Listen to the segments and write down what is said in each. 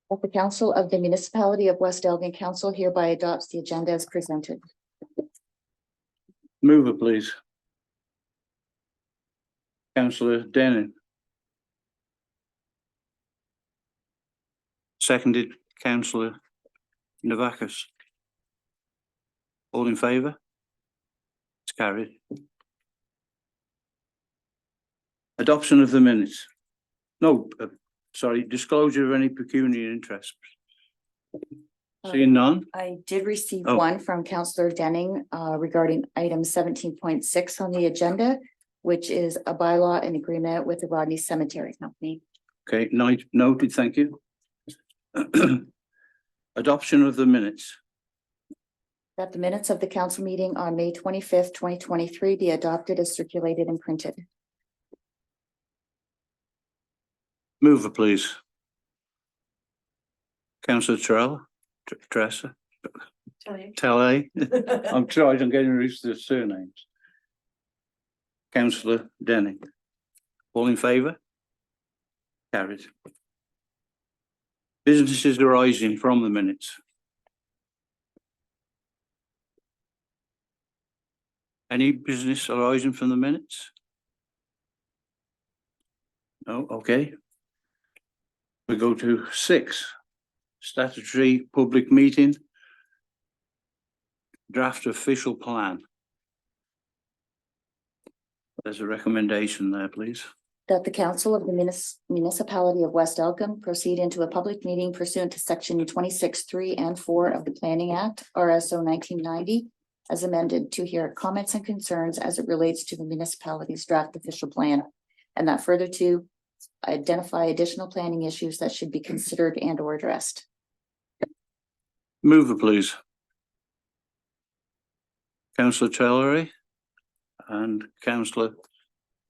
That the Council of the Municipality of West Elgin Council hereby adopts the agenda as presented. Move it, please. Councillor Denning. Seconded, Councillor Navakis. All in favour? It's carried. Adoption of the minutes. No, sorry, disclosure of any pecuniary interest. Seeing none. I did receive Oh. one from Councillor Denning regarding item 17.6 on the agenda, which is a bylaw and agreement with the Rodney Cemetery Company. Okay, noted, thank you. Adoption of the minutes. That the minutes of the council meeting on May 25th, 2023 be adopted as circulated and printed. Move it, please. Councillor Tressa. Tele. I'm sorry, I'm getting used to the surnames. Councillor Denning. All in favour? Carried. Businesses arising from the minutes. Any business arising from the minutes? No, okay. We go to 6. Statutory public meeting. Draft official plan. There's a recommendation there, please. That the Council of the Municipality of West Elgin proceed into a public meeting pursuant to section 26(3) and 4 of the Planning Act, RSO 1990, as amended, to hear comments and concerns as it relates to the municipality's draft official plan, and that further to identify additional planning issues that should be considered and or addressed. Move it, please. Councillor Tellery and Councillor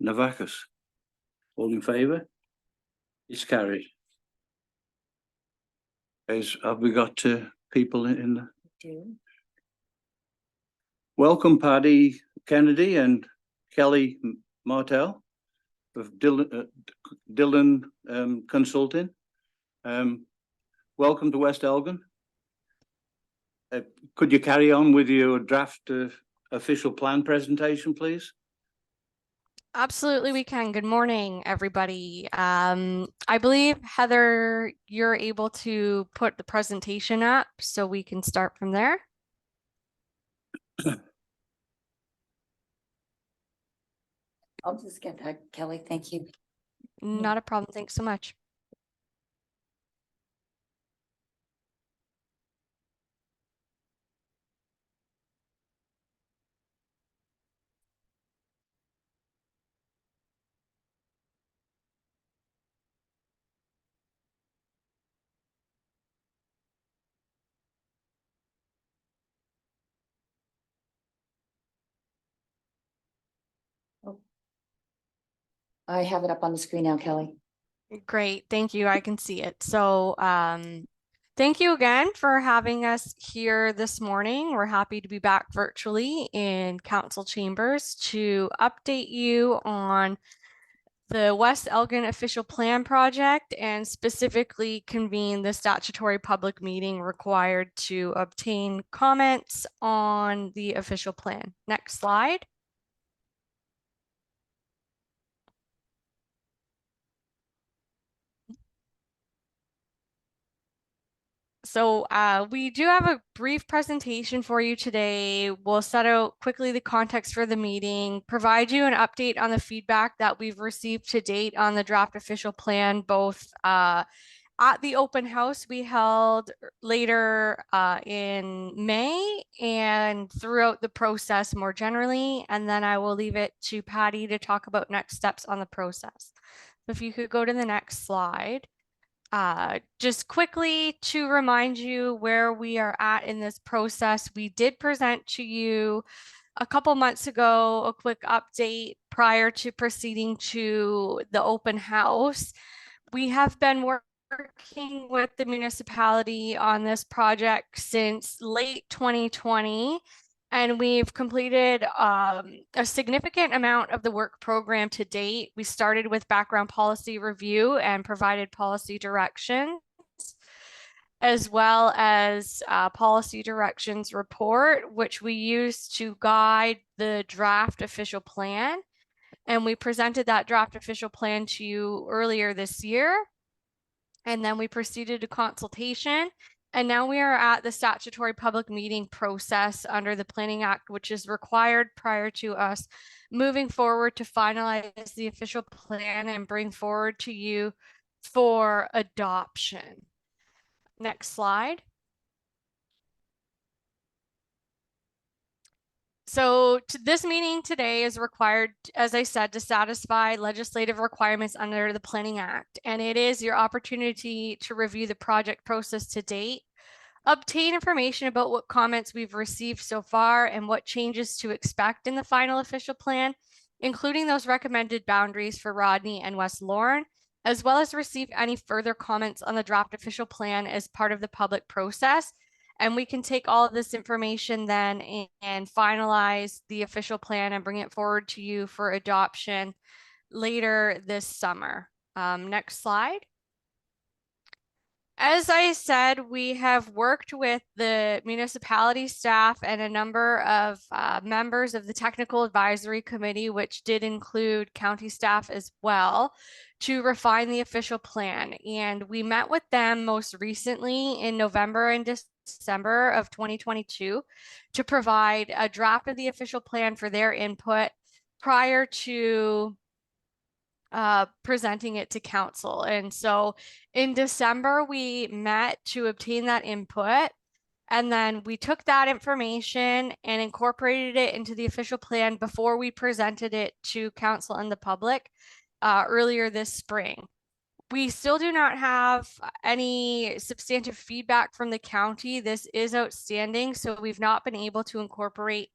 Navakis. All in favour? It's carried. Have we got people in the... Welcome, Paddy Kennedy and Kelly Martell of Dillon Consulting. Welcome to West Elgin. Could you carry on with your draft official plan presentation, please? Absolutely, we can. Good morning, everybody. I believe, Heather, you're able to put the presentation up so we can start from there. I'll just get that, Kelly. Thank you. Not a problem. Thanks so much. I have it up on the screen now, Kelly. Great. Thank you. I can see it. So thank you again for having us here this morning. We're happy to be back virtually in council chambers to update you on the West Elgin official plan project and specifically convene the statutory public meeting required to obtain comments on the official plan. Next slide. So we do have a brief presentation for you today. We'll set out quickly the context for the meeting, provide you an update on the feedback that we've received to date on the draft official plan, both at the open house we held later in May and throughout the process more generally. And then I will leave it to Patty to talk about next steps on the process. So if you could go to the next slide. Just quickly to remind you where we are at in this process, we did present to you a couple months ago a quick update prior to proceeding to the open house. We have been working with the municipality on this project since late 2020. And we've completed a significant amount of the work program to date. We started with background policy review and provided policy directions. as well as policy directions report, which we use to guide the draft official plan. And we presented that draft official plan to you earlier this year. And then we proceeded to consultation. And now we are at the statutory public meeting process under the Planning Act, which is required prior to us moving forward to finalize the official plan and bring forward to you for adoption. Next slide. So this meeting today is required, as I said, to satisfy legislative requirements under the Planning Act. And it is your opportunity to review the project process to date, obtain information about what comments we've received so far and what changes to expect in the final official plan, including those recommended boundaries for Rodney and West Lorne, as well as receive any further comments on the draft official plan as part of the public process. And we can take all of this information then and finalize the official plan and bring it forward to you for adoption later this summer. Next slide. As I said, we have worked with the municipality staff and a number of members of the technical advisory committee, which did include county staff as well, to refine the official plan. And we met with them most recently in November and December of 2022 to provide a draft of the official plan for their input prior to presenting it to council. And so in December, we met to obtain that input. And then we took that information and incorporated it into the official plan before we presented it to council and the public earlier this spring. We still do not have any substantive feedback from the county. This is outstanding, so we've not been able to incorporate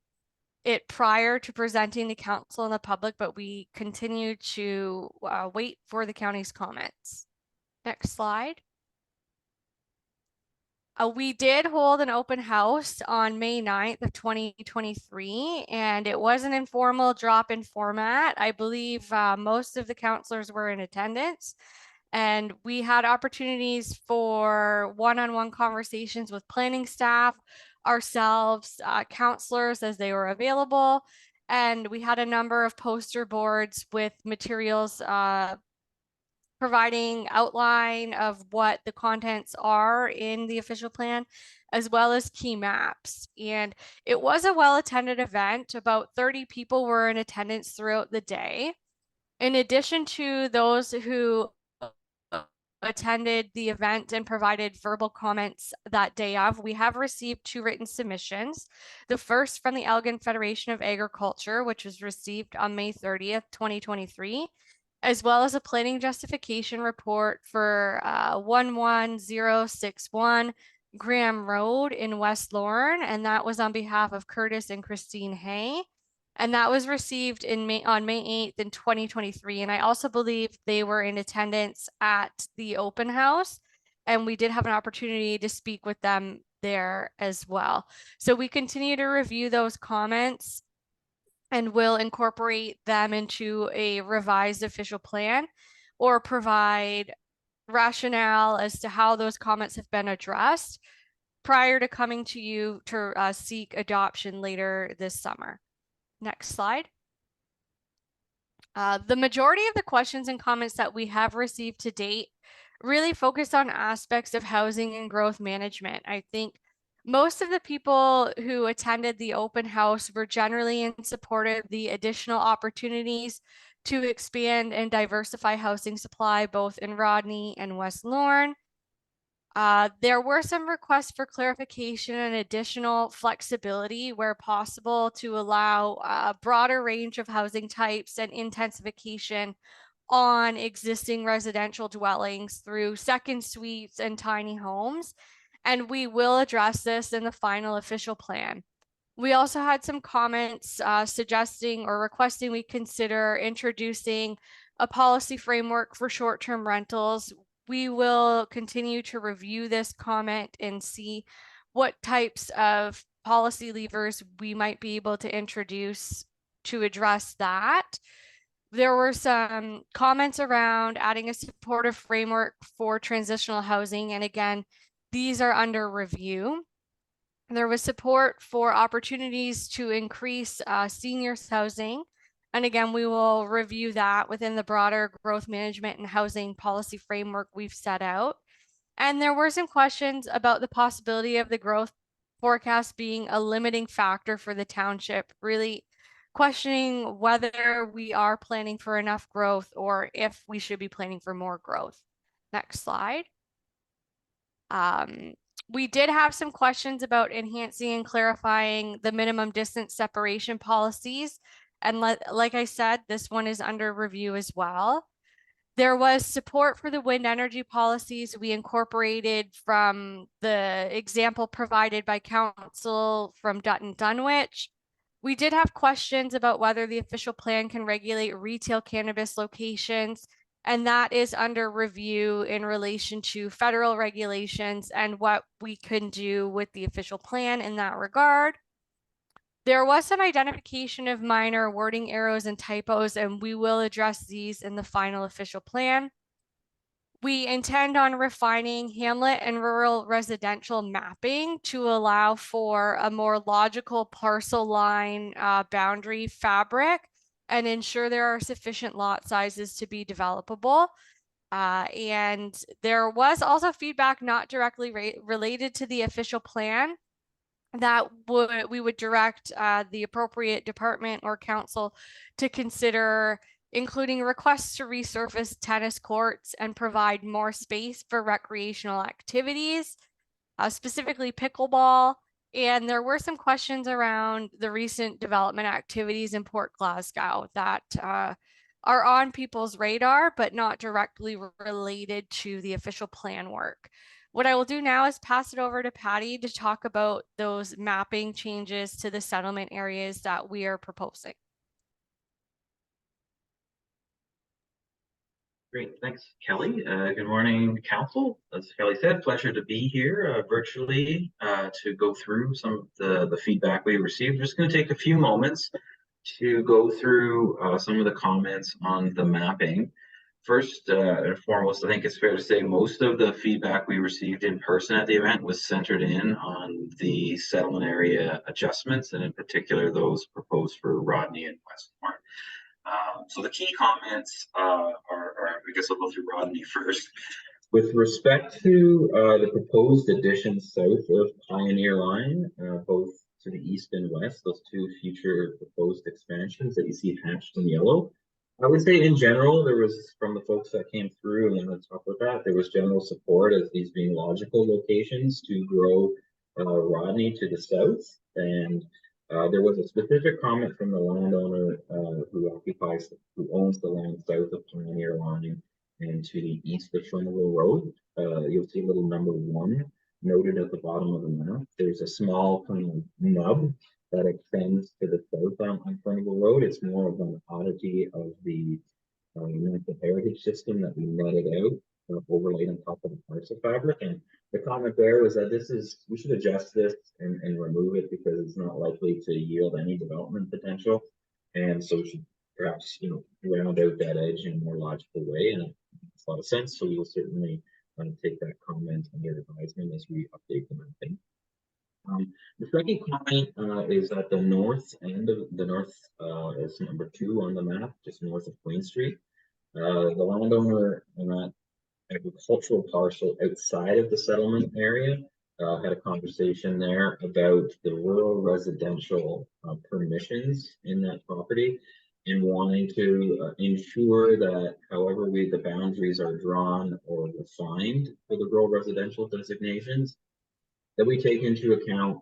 it prior to presenting to council and the public, but we continue to wait for the county's comments. Next slide. We did hold an open house on May 9th of 2023, and it was an informal drop-in format. I believe most of the counselors were in attendance, and we had opportunities for one-on-one conversations with planning staff, ourselves, counselors as they were available, and we had a number of poster boards with materials providing outline of what the contents are in the official plan, as well as key maps. And it was a well-attended event. About 30 people were in attendance throughout the day. In addition to those who attended the event and provided verbal comments that day of, we have received 2 written submissions. The first from the Elgin Federation of Agriculture, which was received on May 30th, 2023, as well as a planning justification report for 11061 Graham Road in West Lorne, and that was on behalf of Curtis and Christine Hay. And that was received on May 8th in 2023. And I also believe they were in attendance at the open house, and we did have an opportunity to speak with them there as well. So we continue to review those comments and will incorporate them into a revised official plan or provide rationale as to how those comments have been addressed prior to coming to you to seek adoption later this summer. Next slide. The majority of the questions and comments that we have received to date really focus on aspects of housing and growth management. I think most of the people who attended the open house were generally in support of the additional opportunities to expand and diversify housing supply both in Rodney and West Lorne. There were some requests for clarification and additional flexibility where possible to allow a broader range of housing types and intensification on existing residential dwellings through second suites and tiny homes. And we will address this in the final official plan. We also had some comments suggesting or requesting we consider introducing a policy framework for short-term rentals. We will continue to review this comment and see what types of policy levers we might be able to introduce to address that. There were some comments around adding a supportive framework for transitional housing. And again, These are under review. There was support for opportunities to increase seniors housing. And again, we will review that within the broader growth management and housing policy framework we've set out. And there were some questions about the possibility of the growth forecast being a limiting factor for the township, really questioning whether we are planning for enough growth or if we should be planning for more growth. Next slide. We did have some questions about enhancing and clarifying the minimum distance separation policies. And like I said, this one is under review as well. There was support for the wind energy policies we incorporated from the example provided by council from Dutton Dunwich. We did have questions about whether the official plan can regulate retail cannabis locations, and that is under review in relation to federal regulations and what we can do with the official plan in that regard. There was some identification of minor wording errors and typos, and we will address these in the final official plan. We intend on refining hamlet and rural residential mapping to allow for a more logical parcel line boundary fabric and ensure there are sufficient lot sizes to be developable. And there was also feedback not directly related to the official plan that we would direct the appropriate department or council to consider including requests to resurface tennis courts and provide more space for recreational activities, specifically pickleball. And there were some questions around the recent development activities in Port Glasgow that are on people's radar, but not directly related to the official plan work. What I will do now is pass it over to Patty to talk about those mapping changes to the settlement areas that we are proposing. Great, thanks, Kelly. Good morning, Council. As Kelly said, pleasure to be here virtually to go through some of the feedback we received. We're just going to take a few moments to go through some of the comments on the mapping. First and foremost, I think it's fair to say most of the feedback we received in person at the event was centered in on the settlement area adjustments, and in particular those proposed for Rodney and Westmore. So the key comments are, I guess I'll go through Rodney first. With respect to the proposed additions south of Pioneer Line, both to the east and west, those two future proposed expansions that you see hatched in yellow, I would say in general, there was, from the folks that came through and on top of that, there was general support as these being logical locations to grow Rodney to the south. And there was a specific comment from the landowner who owns the land south of Pioneer Line and to the east of Furnival Road. You'll see little number 1 noted at the bottom of the map. There's a small kind of nub that extends to the south on Furnival Road. It's more of an oddity of the natural heritage system that we netted out, overlaid on top of the parcel fabric. And the comment there was that we should adjust this and remove it because it's not likely to yield any development potential. And so we should perhaps, round out that edge in a more logical way. And it makes a lot of sense. So we will certainly take that comment under advisement as we update the mapping. The second comment is at the north end of the north is number 2 on the map, just north of Queen Street. The landowner in that agricultural parcel outside of the settlement area had a conversation there about the rural residential permissions in that property and wanting to ensure that however the boundaries are drawn or refined for the rural residential designations, that we take into account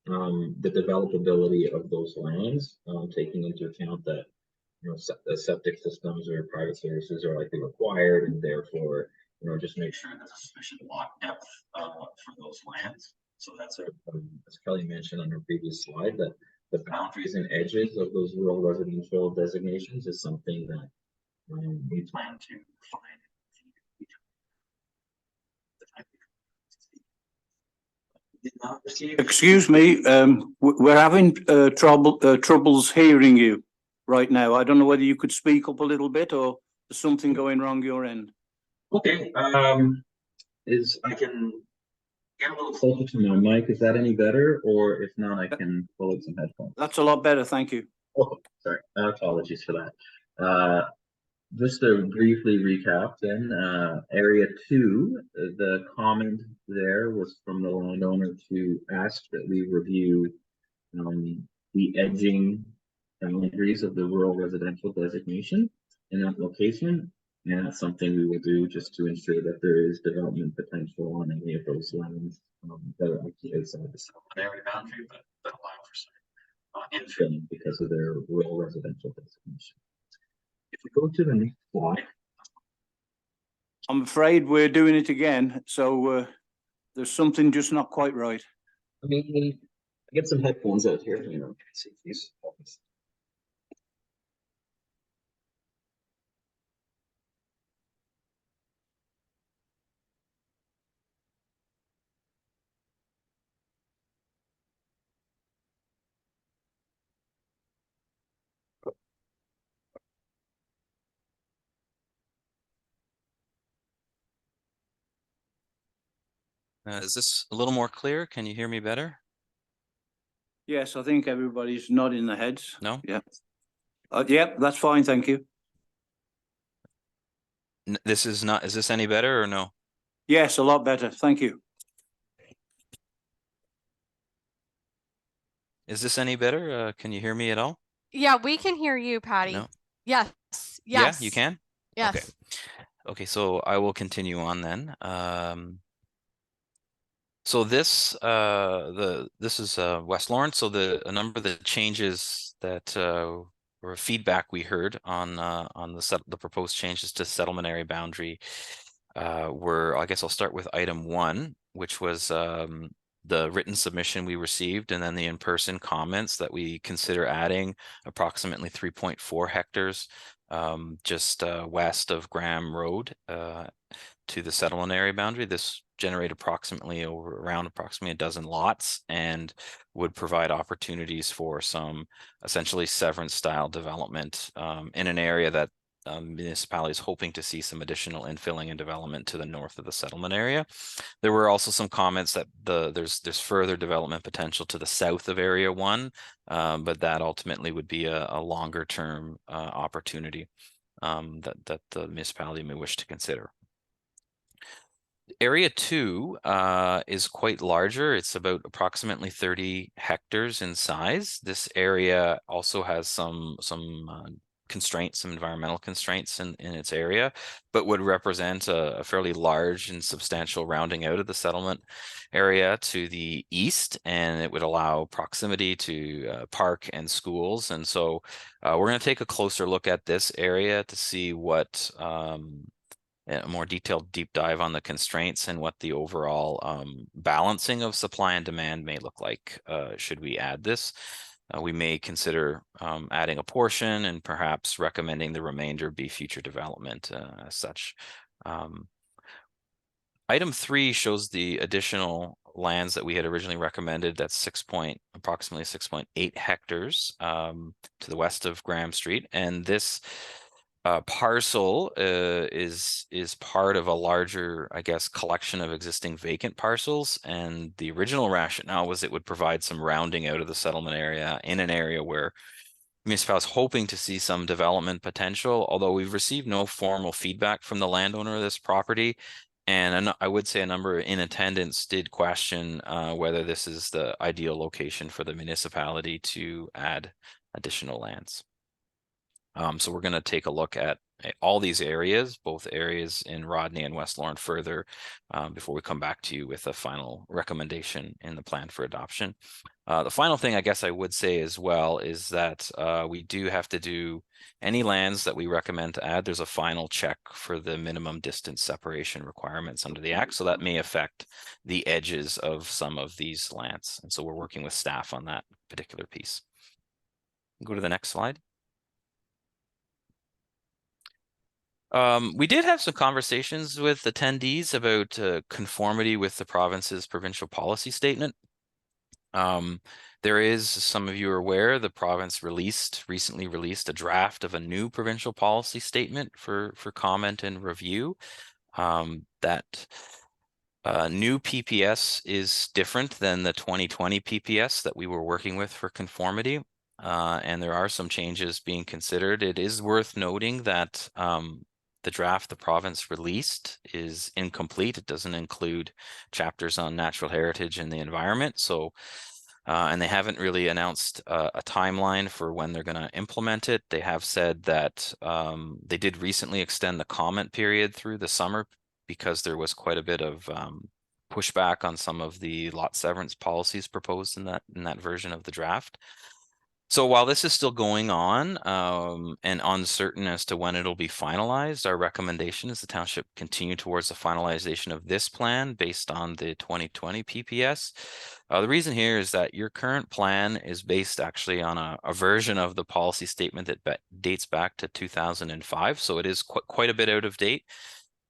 the developability of those lands, taking into account that the septic systems or private services are likely required, and therefore just make sure there's a sufficient lot depth for those lands. So that's as Kelly mentioned on her previous slide, that the boundaries and edges of those rural residential designations is something that we plan to refine. Excuse me, we're having troubles hearing you right now. I don't know whether you could speak up a little bit or there's something going wrong your end. Okay, Get a little closer to my mic. Is that any better? Or if not, I can pull out some headphones. That's a lot better, thank you. Oh, sorry. Apologies for that. Just to briefly recap then, area 2, the comment there was from the landowner to ask that we review the edging boundaries of the rural residential designation in that location. And that's something we will do just to ensure that there is development potential on any of those lands that are actually outside the settlement area boundary, but that allow for some infilling because of their rural residential designation. If we go to the next slide. I'm afraid we're doing it again, so there's something just not quite right. I mean, get some headphones out here, you know, see if these help us. Is this a little more clear? Can you hear me better? Yes, I think everybody's nodding their heads. No? Yeah. Yep, that's fine, thank you. This is not, is this any better or no? Yes, a lot better, thank you. Is this any better? Can you hear me at all? Yeah, we can hear you, Patty. No? Yes, Yeah, yes. you can? Yes. Okay. Okay, so I will continue on then. So this this is West Lawrence. So a number of the changes that or feedback we heard on the proposed changes to settlement area boundary were, I guess I'll start with item 1, which was the written submission we received, and then the in-person comments that we consider adding approximately 3.4 hectares just west of Graham Road to the settlement area boundary. This generate around approximately a dozen lots and would provide opportunities for some essentially severance style development in an area that municipality is hoping to see some additional infilling and development to the north of the settlement area. There were also some comments that there's further development potential to the south of area 1, but that ultimately would be a longer term opportunity that the municipality may wish to consider. Area 2 is quite larger. It's about approximately 30 hectares in size. This area also has some constraints, some environmental constraints in its area, but would represent a fairly large and substantial rounding out of the settlement area to the east, and it would allow proximity to park and schools. And so we're going to take a closer look at this area to see what a more detailed deep dive on the constraints and what the overall balancing of supply and demand may look like should we add this. We may consider adding a portion and perhaps recommending the remainder be future development as such. Item 3 shows the additional lands that we had originally recommended. That's approximately 6.8 hectares to the west of Graham Street, and this parcel is part of a larger, I guess, collection of existing vacant parcels. And the original rationale was it would provide some rounding out of the settlement area in an area where municipality is hoping to see some development potential, although we've received no formal feedback from the landowner of this property. And I would say a number in attendance did question whether this is the ideal location for the municipality to add additional lands. So we're going to take a look at all these areas, both areas in Rodney and West Lawrence further before we come back to you with a final recommendation in the plan for adoption. The final thing I guess I would say as well is that we do have to do any lands that we recommend to add. There's a final check for the minimum distance separation requirements under the Act. So that may affect the edges of some of these lands. And so we're working with staff on that particular piece. Go to the next slide. We did have some conversations with attendees about conformity with the province's provincial policy statement. There is, some of you are aware, the province recently released a draft of a new provincial policy statement for comment and review that New PPS is different than the 2020 PPS that we were working with for conformity. And there are some changes being considered. It is worth noting that the draft the province released is incomplete. It doesn't include chapters on natural heritage and the environment. So, and they haven't really announced a timeline for when they're going to implement it. They have said that they did recently extend the comment period through the summer because there was quite a bit of pushback on some of the lot severance policies proposed in that version of the draft. So while this is still going on and uncertain as to when it'll be finalized, our recommendation is the township continue towards the finalization of this plan based on the 2020 PPS. The reason here is that your current plan is based actually on a version of the policy statement that dates back to 2005. So it is quite a bit out of date.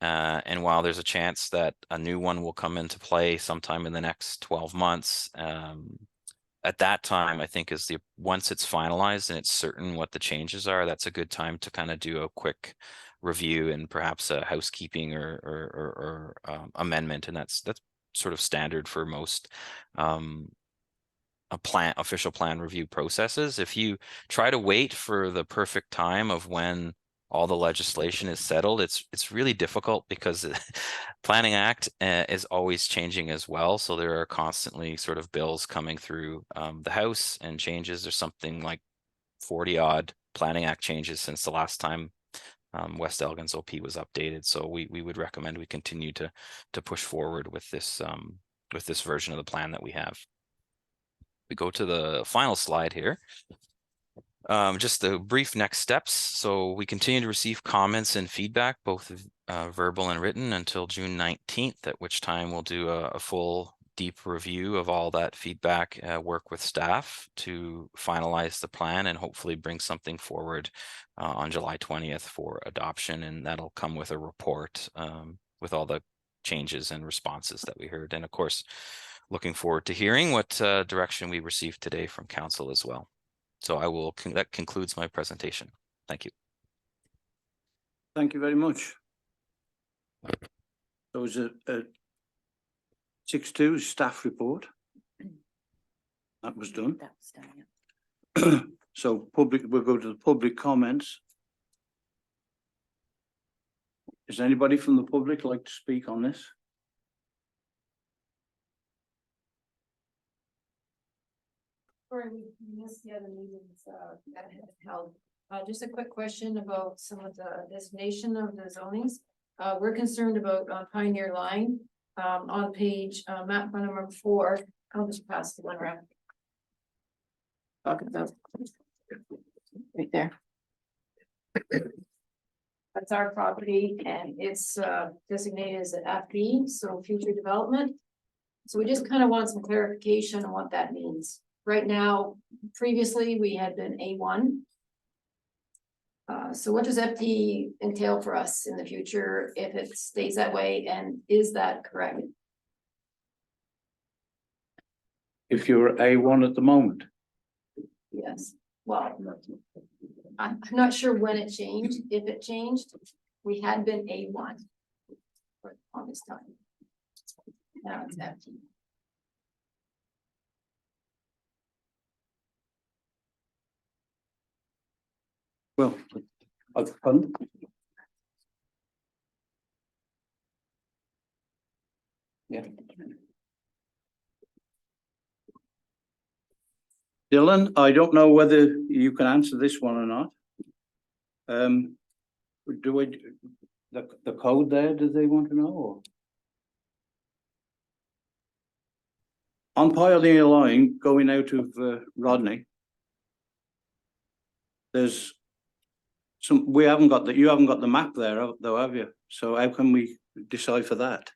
And while there's a chance that a new one will come into play sometime in the next 12 months, at that time, I think once it's finalized and it's certain what the changes are, that's a good time to kind of do a quick review and perhaps a housekeeping or amendment. And that's sort of standard for most official plan review processes. If you try to wait for the perfect time of when all the legislation is settled, it's really difficult because the Planning Act is always changing as well. So there are constantly sort of bills coming through the House and changes. There's something like 40 odd Planning Act changes since the last time West Elgin's OP was updated. So we would recommend we continue to push forward with this version of the plan that we have. We go to the final slide here. Just the brief next steps. So we continue to receive comments and feedback, both verbal and written, until June 19th, at which time we'll do a full deep review of all that feedback, work with staff to finalize the plan and hopefully bring something forward on July 20th for adoption. And that'll come with a report with all the changes and responses that we heard. And of course, looking forward to hearing what direction we received today from council as well. So that concludes my presentation. Thank you. Thank you very much. There was a 6.2 staff report. That was done. That was done, yeah. So we'll go to the public comments. Is anybody from the public like to speak on this? Sorry, we missed the other meetings that have been held. Just a quick question about some of the designation of the zonings. We're concerned about Pioneer Line on page map number 4. I'll just pass the one around. Talking about right there. That's our property and it's designated as an FB, so future development. So we just kind of want some clarification on what that means. Right now, previously, we had been A1. So what does FD entail for us in the future if it stays that way, and is that correct? If you're A1 at the moment, Yes, well, I'm not sure when it changed, if it changed. We had been A1 for all this time. Now it's FD. well, pardon? Yeah. Dylan, I don't know whether you can answer this one or not. The code there, do they want to know? Or? On Pioneer Line going out of Rodney, there's some, we haven't got that, you haven't got the map there though, have you? So how can we decipher that?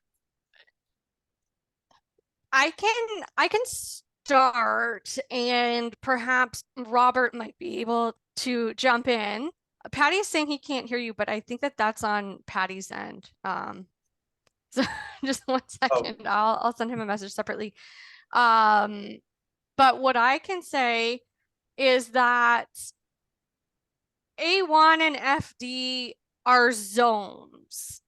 I can start, and perhaps Robert might be able to jump in. Patty's saying he can't hear you, but I think that's on Patty's end. So just 1 second, I'll send him a message separately. But what I can say is that A1 and FD are zones.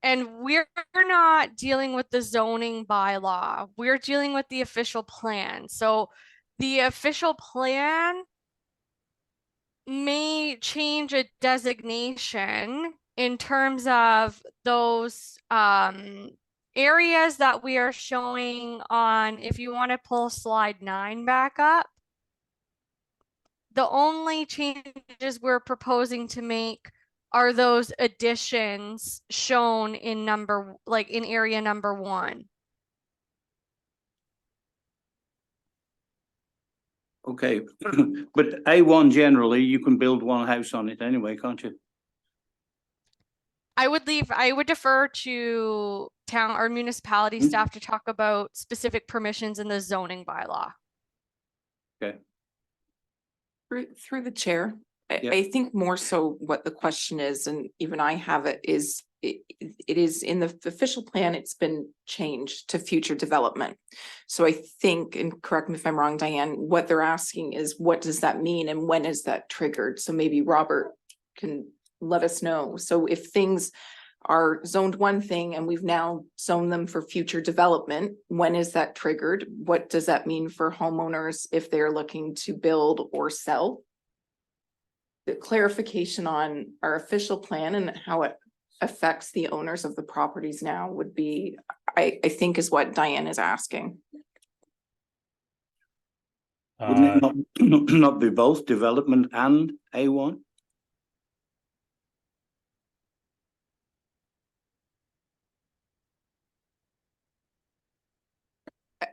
And we're not dealing with the zoning bylaw. We're dealing with the official plan. So the official plan may change a designation in terms of those areas that we are showing on, if you want to pull slide 9 back up. The only changes we're proposing to make are those additions shown in in area number 1. Okay, but A1 generally, you can build one house on it anyway, can't you? I would defer to town or municipality Hmm. staff to talk about specific permissions in the zoning bylaw. Okay, Through the chair, Yep. I think more so what the question is, and even I have it, is it is in the official plan, it's been changed to future development. So I think, and correct me if I'm wrong, Diane, what they're asking is, what does that mean and when is that triggered? So maybe Robert can let us know. So if things are zoned one thing and we've now zoned them for future development, when is that triggered? What does that mean for homeowners if they're looking to build or sell? The clarification on our official plan and how it affects the owners of the properties now would be, I think is what Diane is asking. wouldn't it not be both development and A1?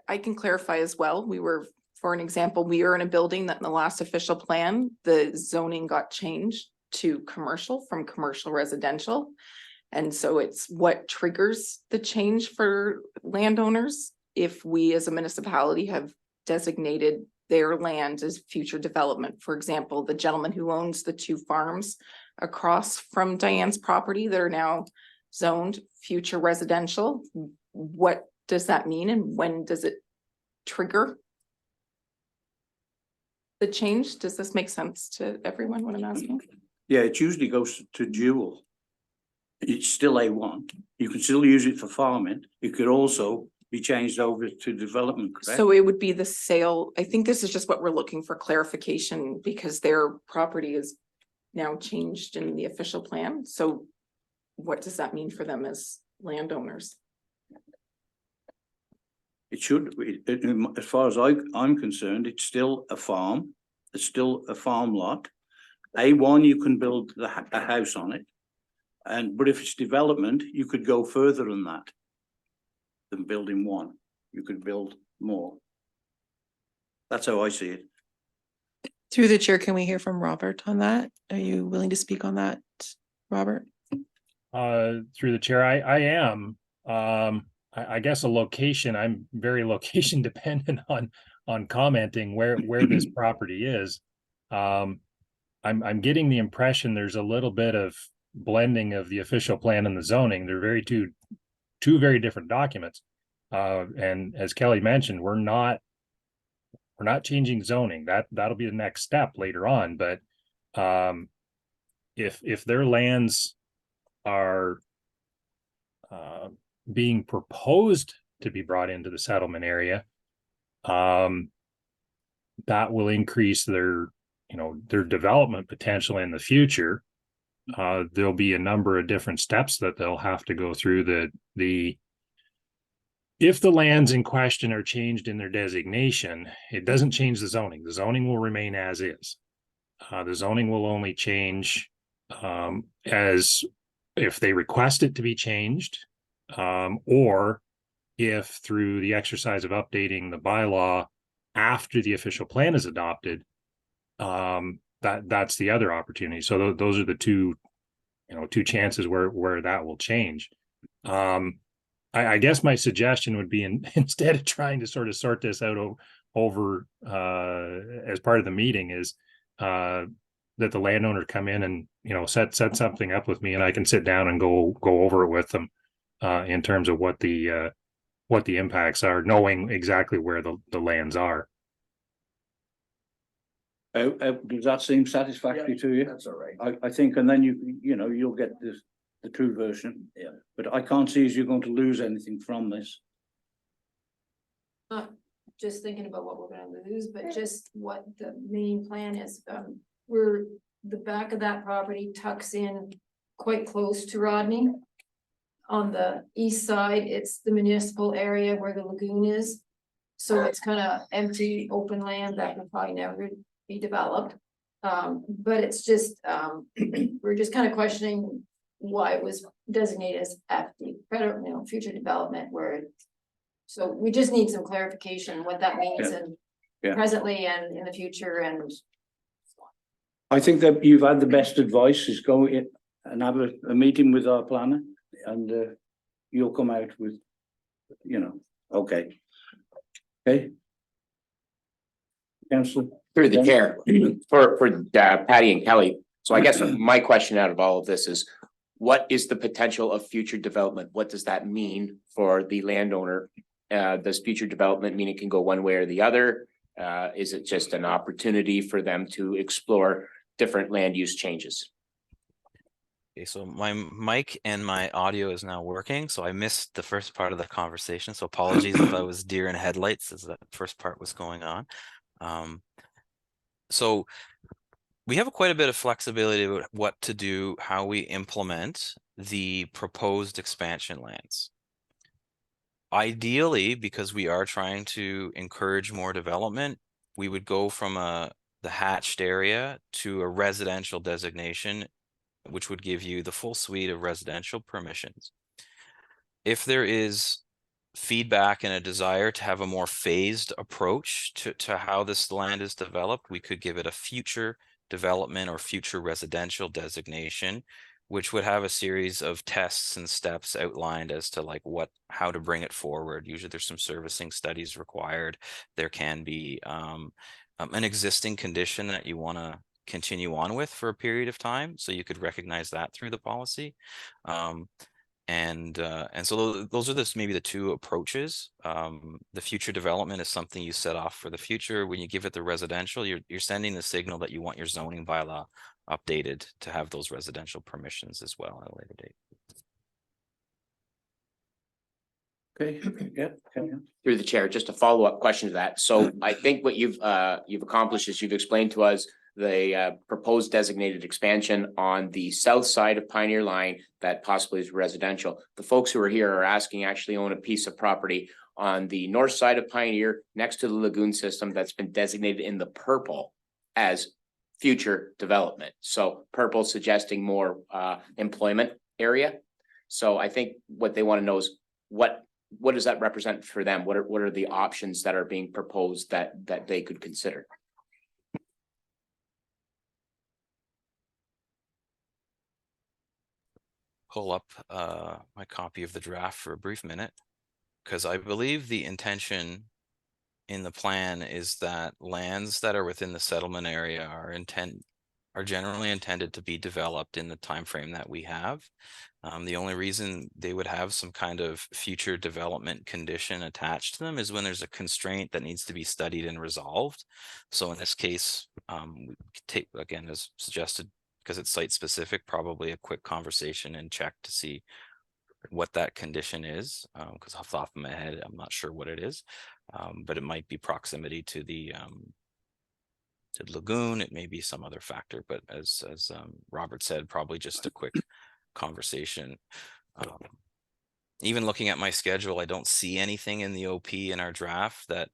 I can clarify as well. We were, for an example, we are in a building that in the last official plan, the zoning got changed to commercial from commercial residential. And so it's what triggers the change for landowners if we as a municipality have designated their land as future development. For example, the gentleman who owns the 2 farms across from Diane's property that are now zoned future residential. What does that mean and when does it trigger the change? Does this make sense to everyone, what I'm asking? Yeah, it usually goes to dual. It's still A1. You can still use it for farming. It could also be changed over to development, correct? So it would be the sale. I think this is just what we're looking for clarification because their property is now changed in the official plan. So what does that mean for them as landowners? It should, as far as I'm concerned, it's still a farm. It's still a farm lot. A1, you can build a house on it. But if it's development, you could go further than that. Than building one. You could build more. That's how I see it. Through the chair, can we hear from Robert on that? Are you willing to speak on that, Robert? Through the chair, I am. I guess a location, I'm very location dependent on commenting where this property is. I'm getting the impression there's a little bit of blending of the official plan and the zoning. They're two very different documents. And as Kelly mentioned, we're not changing zoning. That'll be the next step later on. But if their lands are being proposed to be brought into the settlement area, that will increase their development potential in the future. There'll be a number of different steps that they'll have to go through. If the lands in question are changed in their designation, it doesn't change the zoning. The zoning will remain as is. The zoning will only change as if they request it to be changed, or if through the exercise of updating the bylaw after the official plan is adopted, that's the other opportunity. So those are the two chances where that will change. I guess my suggestion would be instead of trying to sort of sort this out over as part of the meeting is that the landowner come in and set something up with me and I can sit down and go over it with them in terms of what the impacts are, knowing exactly where the lands are. Does that seem satisfactory to you? That's all right. I think, and then you'll get the true version. Yeah. But I can't see as you're going to lose anything from this. Not just thinking about what we're gonna lose, but just what the main plan is. We're, the back of that property tucks in quite close to Rodney. On the east side, it's the municipal area where the lagoon is. So it's kind of empty, open land that will probably never be developed. But it's just, we're just kind of questioning why it was designated as FD, future development where. So we just need some clarification what that means and Yeah. presently and in the future and. I think that you've had the best advice is go in and have a meeting with our planner and you'll come out with, okay. Okay. Councillor. Through the Yeah. chair, for Patty and Kelly. So I guess my question out of all of this is, what is the potential of future development? What does that mean for the landowner? Does future development mean it can go one way or the other? Is it just an opportunity for them to explore different land use changes? Okay, so my mic and my audio is now working, so I missed the first part of the conversation. So apologies if I was deer in headlights as that first part was going on. So we have quite a bit of flexibility about what to do, how we implement the proposed expansion lands. Ideally, because we are trying to encourage more development, we would go from the hatched area to a residential designation, which would give you the full suite of residential permissions. If there is feedback and a desire to have a more phased approach to how this land is developed, we could give it a future development or future residential designation, which would have a series of tests and steps outlined as to how to bring it forward. Usually there's some servicing studies required. There can be an existing condition that you want to continue on with for a period of time, so you could recognize that through the policy. And so those are maybe the two approaches. The future development is something you set off for the future. When you give it the residential, you're sending the signal that you want your zoning bylaw updated to have those residential permissions as well at a later date. Okay, yeah. Through the chair, just a follow-up question to that. So I think what you've accomplished is you've explained to us the proposed designated expansion on the south side of Pioneer Line that possibly is residential. The folks who are here are asking actually own a piece of property on the north side of Pioneer next to the lagoon system that's been designated in the purple as future development. So purple suggesting more employment area. So I think what they want to know is what does that represent for them? What are the options that are being proposed that they could consider? Pull up my copy of the draft for a brief minute, because I believe the intention in the plan is that lands that are within the settlement area are generally intended to be developed in the time frame that we have. The only reason they would have some kind of future development condition attached to them is when there's a constraint that needs to be studied and resolved. So in this case, we could take, again, as suggested, because it's site specific, probably a quick conversation and check to see what that condition is. Because off the top of my head, I'm not sure what it is, but it might be proximity to the lagoon. It may be some other factor, but as Robert said, probably just a quick conversation. Even looking at my schedule, I don't see anything in the OP in our draft that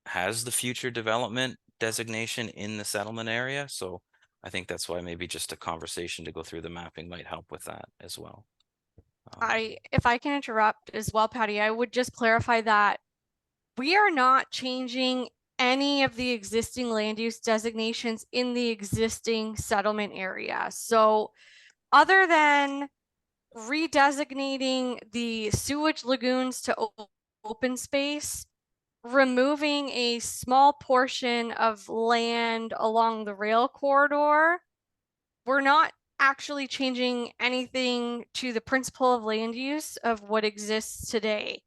has the future development designation in the settlement area. So I think that's why maybe just a conversation to go through the mapping might help with that as well. If I can interrupt as well, Patty, I would just clarify that we are not changing any of the existing land use designations in the existing settlement area. So other than redesignating the sewage lagoons to open space, removing a small portion of land along the rail corridor, we're not actually changing anything to the principle of land use of what exists today.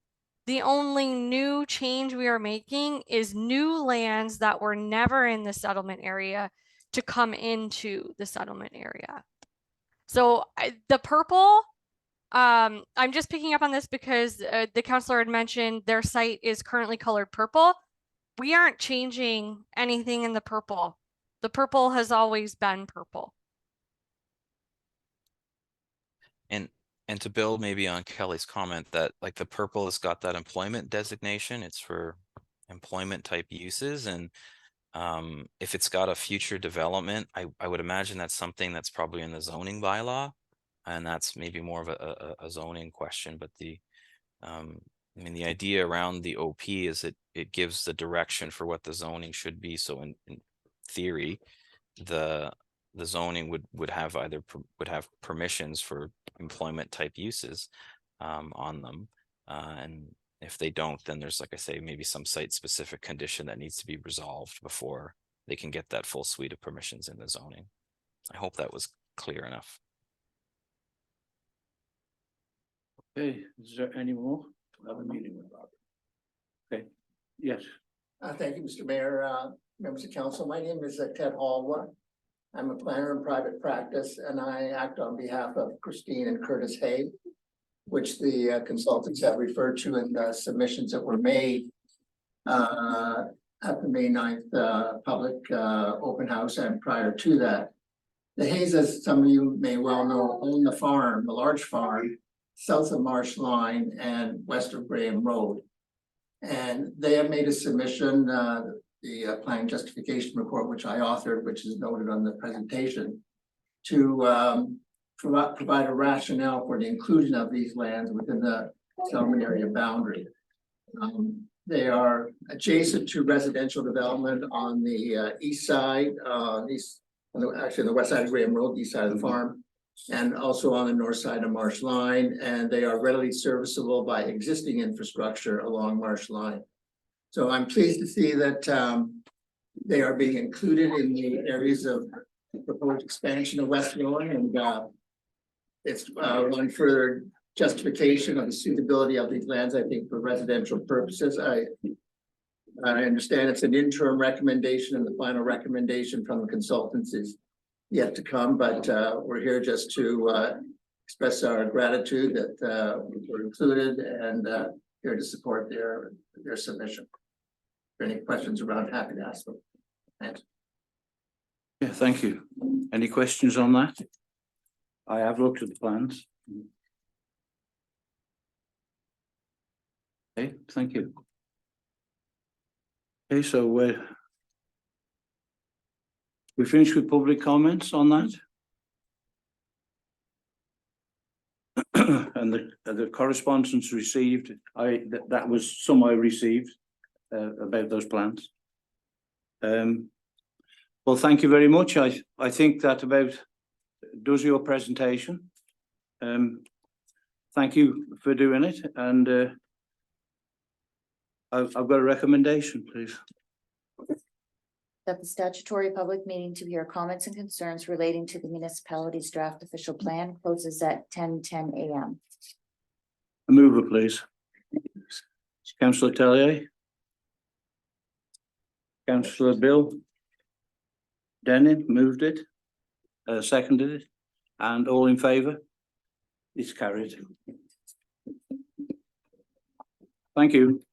The only new change we are making is new lands that were never in the settlement area to come into the settlement area. So the purple I'm just picking up on this because the counselor had mentioned their site is currently colored purple. We aren't changing anything in the purple. The purple has always been purple. And to build maybe on Kelly's comment that like the purple has got that employment designation, it's for employment type uses. And if it's got a future development, I would imagine that's something that's probably in the zoning bylaw. And that's maybe more of a zoning question, but I mean, the idea around the OP is it gives the direction for what the zoning should be. So in theory, the zoning would have would have permissions for employment type uses on them. And if they don't, then there's, like I say, maybe some site specific condition that needs to be resolved before they can get that full suite of permissions in the zoning. I hope that was clear enough. Okay, is there any more? Have a meeting with Robert. Okay, yes. Thank you, Mr. Mayor, members of council. My name is Ted Hallwa. I'm a planner in private practice, and I act on behalf of Christine and Curtis Hay, which the consultants have referred to in the submissions that were made at the May 9th public open house and prior to that. The Hays, as some of you may well know, own the farm, the large farm, south of Marsh Line and west of Graham Road. And they have made a submission, the planning justification report, which I authored, which is noted on the presentation, to provide a rationale for the inclusion of these lands within the settlement area boundary. They are adjacent to residential development on the east side, actually on the west side of Graham Road, east side of the farm, and also on the north side of Marsh Line, and they are readily serviceable by existing infrastructure along Marsh Line. So I'm pleased to see that they are being included in the areas of proposed expansion of West Rowan, and it's one further justification of the suitability of these lands, I think, for residential purposes. I understand it's an interim recommendation, and the final recommendation from the consultants is yet to come, but we're here just to express our gratitude that we were included, and here to support their submission. If there are any questions around, happy to ask them. Thanks. Yeah, thank you. Any questions on that? I have looked at the plans. Okay, thank you. Okay, so we finished with public comments on that. And the correspondence received, that was some I received about those plans. Well, thank you very much. I think that about does your presentation. Thank you for doing it, and I've got a recommendation, please. That the statutory public meeting to hear comments and concerns relating to the municipality's draft official plan closes at 10:10 a.m. A mover, please. Councillor Tellier. Councillor Bill Denning moved it, seconded it, and all in favour? It's carried. Thank you.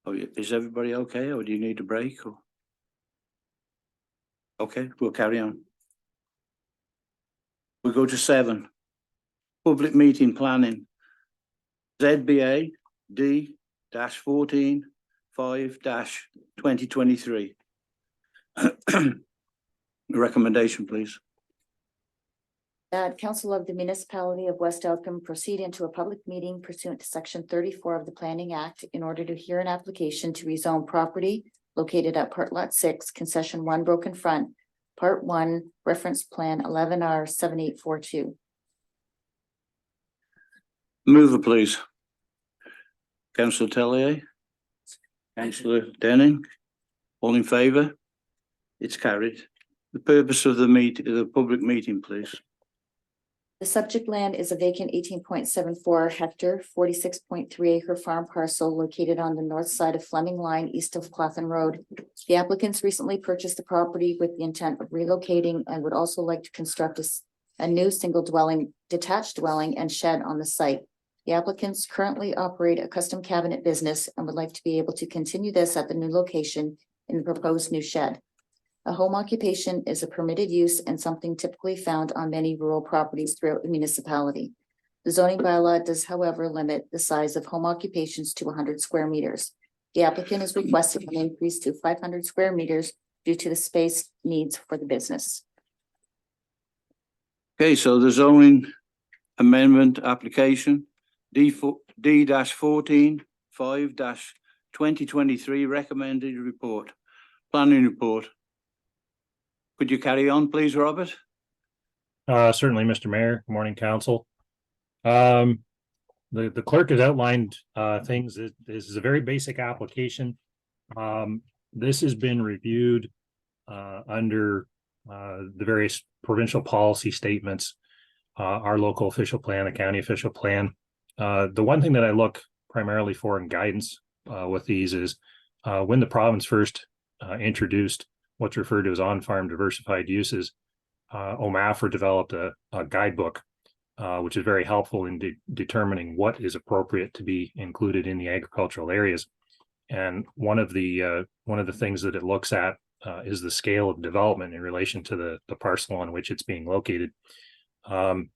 Oh, is everybody okay, or do you need a break? Or okay, we'll carry on. We'll go to 7. Public meeting planning. ZBA D-14 5-2023. Recommendation, please. That council of the municipality of West Elkham proceed into a public meeting pursuant to section 34 of the Planning Act in order to hear an application to rezone property located at Part Lot 6, Concession 1 Broken Front, Part 1, Reference Plan 11R7842. Mover, please. Councillor Tellier. Councillor Denning. All in favour? It's carried. The purpose of the public meeting, please. The subject land is a vacant 18.74 hectare, 46.3 acre farm parcel located on the north side of Fleming Line, east of Claflin Road. The applicants recently purchased the property with the intent of relocating and would also like to construct a new single dwelling, detached dwelling and shed on the site. The applicants currently operate a custom cabinet business and would like to be able to continue this at the new location in the proposed new shed. A home occupation is a permitted use and something typically found on many rural properties throughout the municipality. The zoning bylaw does, however, limit the size of home occupations to 100 square meters. The applicant is requesting an increase to 500 square meters due to the space needs for the business. Okay, so the zoning amendment application D-14 5-2023 recommended report, planning report. Could you carry on, please, Robert? Certainly, Mr. Mayor. Good morning, council. The clerk has outlined things. This is a very basic application. This has been reviewed under the various provincial policy statements, our local official plan, the county official plan. The one thing that I look primarily for in guidance with these is when the province first introduced what's referred to as on-farm diversified uses, OMAFR developed a guidebook, which is very helpful in determining what is appropriate to be included in the agricultural areas. And one of the things that it looks at is the scale of development in relation to the parcel on which it's being located.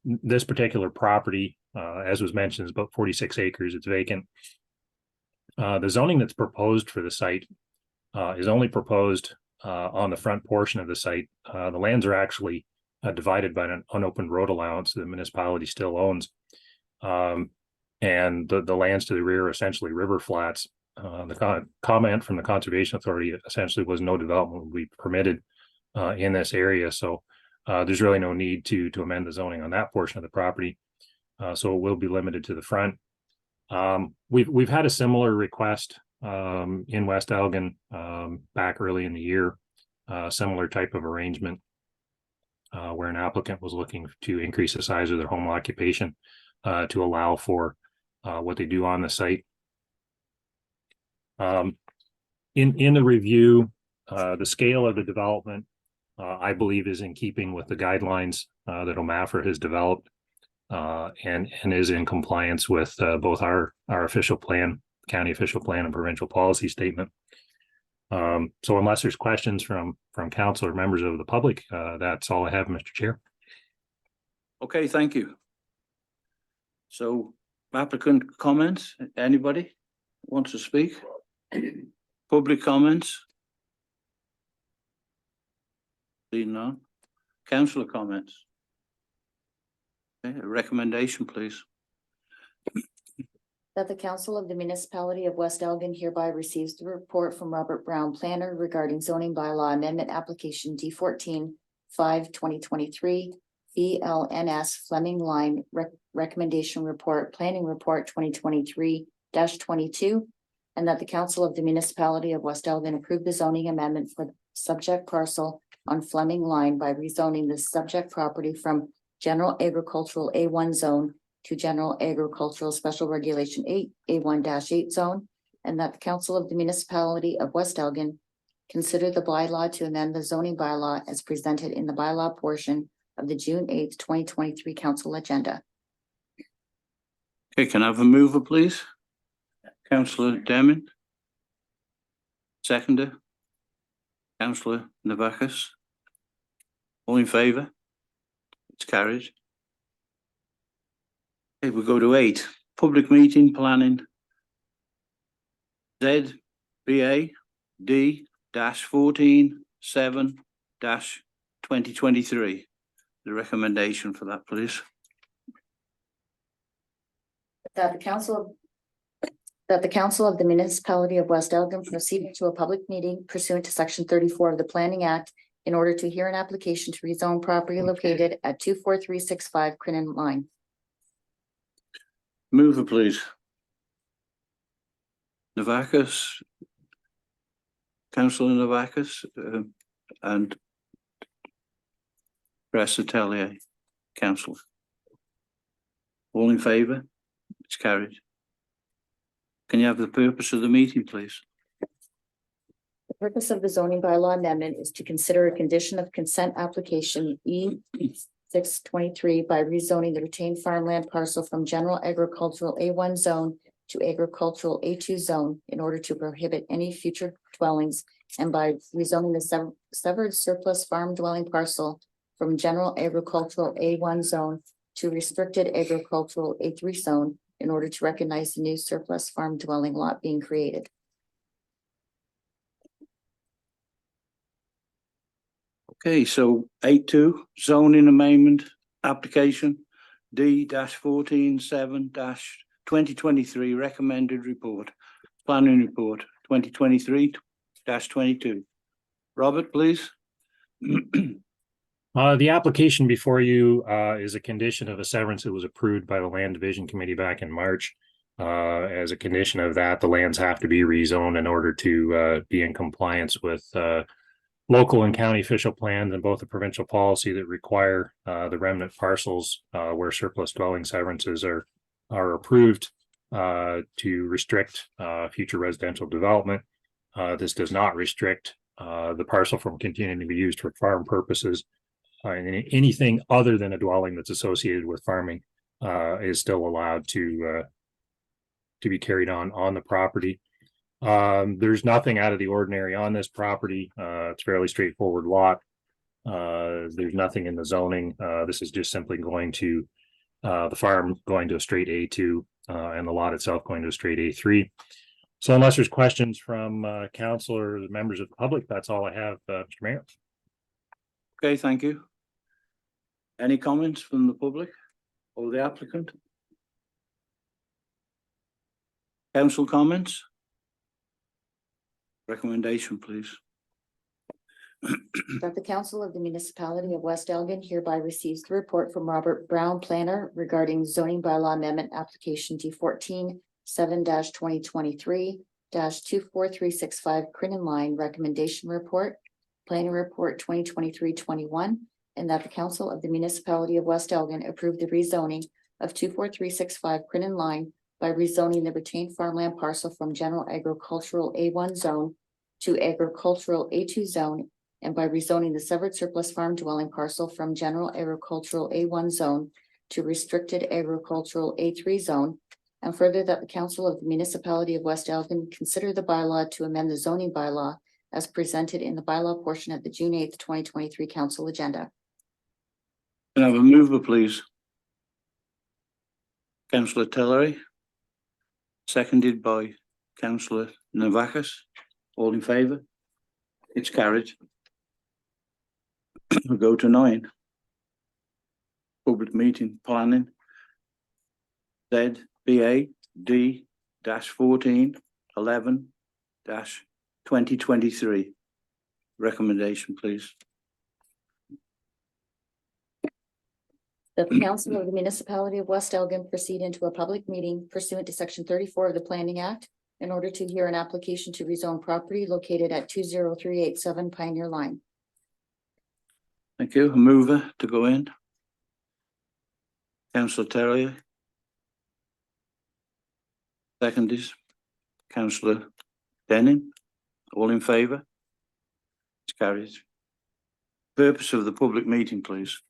This particular property, as was mentioned, is about 46 acres. It's vacant. The zoning that's proposed for the site is only proposed on the front portion of the site. The lands are actually divided by an unopened road allowance the municipality still owns. And the lands to the rear are essentially river flats. The comment from the Conservation Authority essentially was no development would be permitted in this area. So there's really no need to amend the zoning on that portion of the property. So it will be limited to the front. We've had a similar request in West Elgin back early in the year, similar type of arrangement where an applicant was looking to increase the size of their home occupation to allow for what they do on the site. In the review, the scale of the development, I believe, is in keeping with the guidelines that OMAFR has developed and is in compliance with both our official plan, county official plan, and provincial policy statement. So unless there's questions from council or members of the public, that's all I have, Mr. Chair. Okay, thank you. So applicant comments, anybody wants to speak? Public comments? Seeing none. Councillor comments? Okay, a recommendation, please. That the Council of the Municipality of West Elgin hereby receives the report from Robert Brown, planner, regarding zoning bylaw amendment application D-14 5-2023 VLNS Fleming Line recommendation report, planning report 2023-22, and that the Council of the Municipality of West Elgin approve the zoning amendment for the subject parcel on Fleming Line by rezoning the subject property from general agricultural A1 zone to general agricultural special regulation 8 A1-8 zone, and that the Council of the Municipality of West Elgin consider the bylaw to amend the zoning bylaw as presented in the bylaw portion of the June 8th, 2023 council agenda. Okay, can I have a mover, please? Councillor Deming. Seconder. Councillor Navakis. All in favour? It's carried. Okay, we'll go to 8, public meeting planning. ZBA D-14 7-2023. The recommendation for that, please. That the Council of the Municipality of West Elgin proceed to a public meeting pursuant to section 34 of the Planning Act in order to hear an application to rezone property located at 24365 Crinan Line. Mover, please. Navakis. Councillor Navakis and Press Atelier, councillor. All in favour? It's carried. Can you have the purpose of the meeting, please? The purpose of the zoning bylaw amendment is to consider a condition of consent application E 623 by rezoning the retained farmland parcel from general agricultural A1 zone to agricultural A2 zone in order to prohibit any future dwellings, and by rezoning the severed surplus farm dwelling parcel from general agricultural A1 zone to restricted agricultural A3 zone in order to recognize the new surplus farm dwelling lot being created. Okay, so 8.2 zoning amendment application D-14-7-2023 recommended report, planning report 2023-22. Robert, please. The application before you is a condition of a severance that was approved by the Land Division Committee back in March. As a condition of that, the lands have to be rezoned in order to be in compliance with local and county official plans and both the provincial policy that require the remnant parcels where surplus dwelling severances are approved to restrict future residential development. This does not restrict the parcel from continuing to be used for farm purposes. And anything other than a dwelling that's associated with farming is still allowed to be carried on the property. There's nothing out of the ordinary on this property. It's a fairly straightforward lot. There's nothing in the zoning. This is just simply going to the farm going to a straight A2 and the lot itself going to a straight A3. So unless there's questions from council or the members of the public, that's all I have, Mr. Mayor. Okay, thank you. Any comments from the public or the applicant? Council comments? Recommendation, please. That the council of the municipality of West Elgin hereby receives the report from Robert Brown, planner, regarding zoning bylaw amendment application D-14-7-2023-24365 Crinan Line recommendation report, planning report 2023-21, and that the council of the municipality of West Elgin approve the rezoning of 24365 Crinan Line by rezoning the retained farmland parcel from general agricultural A1 zone to agricultural A2 zone, and by rezoning the severed surplus farm dwelling parcel from general agricultural A1 zone to restricted agricultural A3 zone. And further, that the council of the municipality of West Elgin consider the bylaw to amend the zoning bylaw as presented in the bylaw portion of the June 8th, 2023 council agenda. Can I have a mover, please? Councillor Tillery. Seconded by Councillor Navakis. All in favour? It's carried. We'll go to 9. Public meeting planning. ZBA D-14-11-2023. Recommendation, please. That the council of the municipality of West Elgin proceed into a public meeting pursuant to section 34 of the Planning Act in order to hear an application to rezone property located at 20387 Pioneer Line. Thank you. A mover to go in. Councillor Terrier. Second is Councillor Denning. All in favour? It's carried. Purpose of the public meeting, please.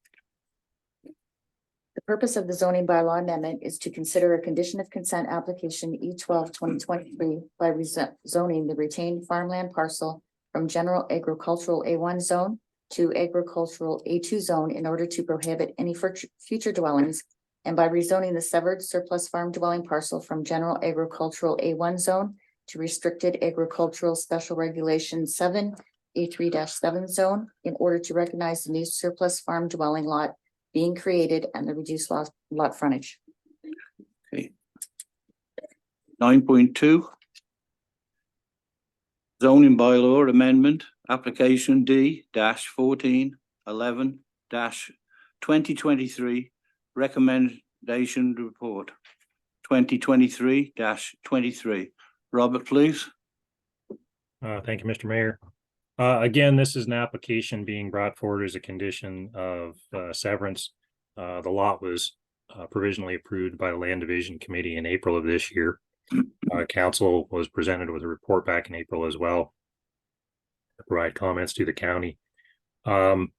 The purpose of the zoning bylaw amendment is to consider a condition of consent application E-12-2023 by rezoning the retained farmland parcel from general agricultural A1 zone to agricultural A2 zone in order to prohibit any future dwellings, and by rezoning the severed surplus farm dwelling parcel from general agricultural A1 zone to restricted agricultural special regulation 7 A3-7 zone in order to recognize the new surplus farm dwelling lot being created and the reduced lot frontage. Okay. 9.2. Zoning bylaw amendment, application D-14-11-2023, recommendation report 2023-23. Robert, please. Thank you, Mr. Mayor. Again, this is an application being brought forward as a condition of severance. The lot was provisionally approved by the Land Division Committee in April of this year. Council was presented with a report back in April as well to provide comments to the county. The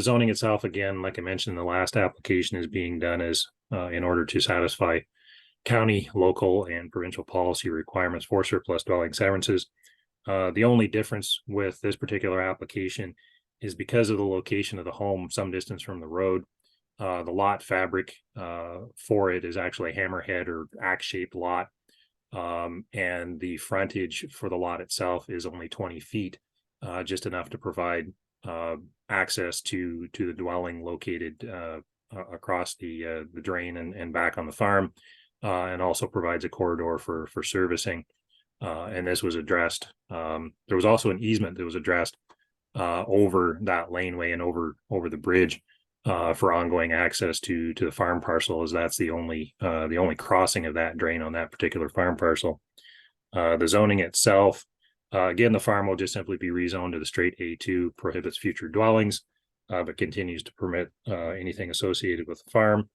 zoning itself, again, like I mentioned, the last application is being done as in order to satisfy county, local, and provincial policy requirements for surplus dwelling severances. The only difference with this particular application is because of the location of the home some distance from the road. The lot fabric for it is actually a hammerhead or axe-shaped lot. And the frontage for the lot itself is only 20 feet, just enough to provide access to the dwelling located across the drain and back on the farm, and also provides a corridor for servicing. And this was addressed. There was also an easement that was addressed over that laneway and over the bridge for ongoing access to the farm parcel, as that's the only crossing of that drain on that particular farm parcel. The zoning itself, again, the farm will just simply be rezoned to the straight A2, prohibits future dwellings, but continues to permit anything associated with the farm.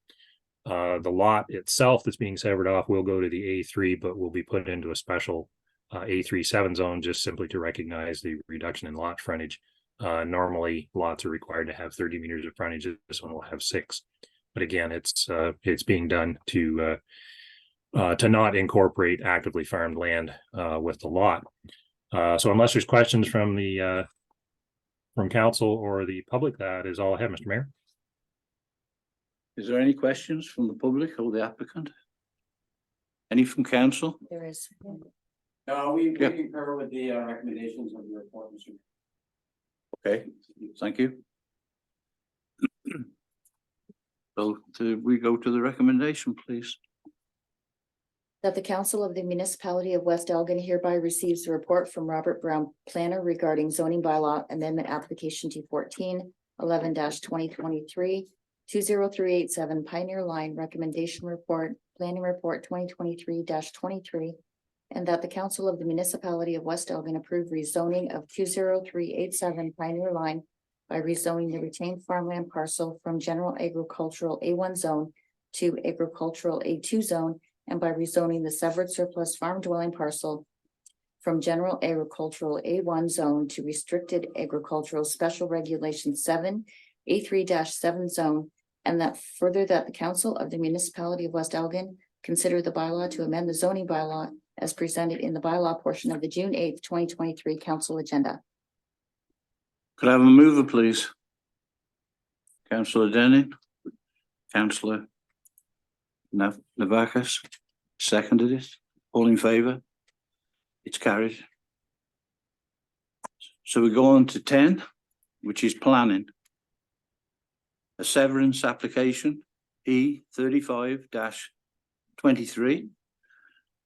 The lot itself that's being severed off will go to the A3, but will be put into a special A37 zone, just simply to recognize the reduction in lot frontage. Normally lots are required to have 30 meters of frontage. This one will have 6, but again, it's being done to not incorporate actively farmed land with the lot. So unless there's questions from council or the public, that is all I have, Mr. Mayor. Is there any questions from the public or the applicant? Any from council? There is. No, we Yeah. concur with the recommendations of the report, Mr. Okay, thank you. So we go to the recommendation, please. That the Council of the Municipality of West Elgin hereby receives a report from Robert Brown, planner, regarding zoning bylaw amendment application T14 11-2023 20387 Pioneer Line recommendation report, planning report 2023-23, and that the Council of the Municipality of West Elgin approve rezoning of 20387 Pioneer Line by rezoning the retained farmland parcel from general agricultural A1 zone to agricultural A2 zone, and by rezoning the severed surplus farm dwelling parcel from general agricultural A1 zone to restricted agricultural special regulation 7 A3-7 zone, and that further that the Council of the Municipality of West Elgin consider the bylaw to amend the zoning bylaw as presented in the bylaw portion of the June 8th, 2023 council agenda. Could I have a mover, please? Councillor Denning, Councillor Navakis seconded it. All in favour? It's carried. So we go on to 10, which is planning. A severance application E35-23.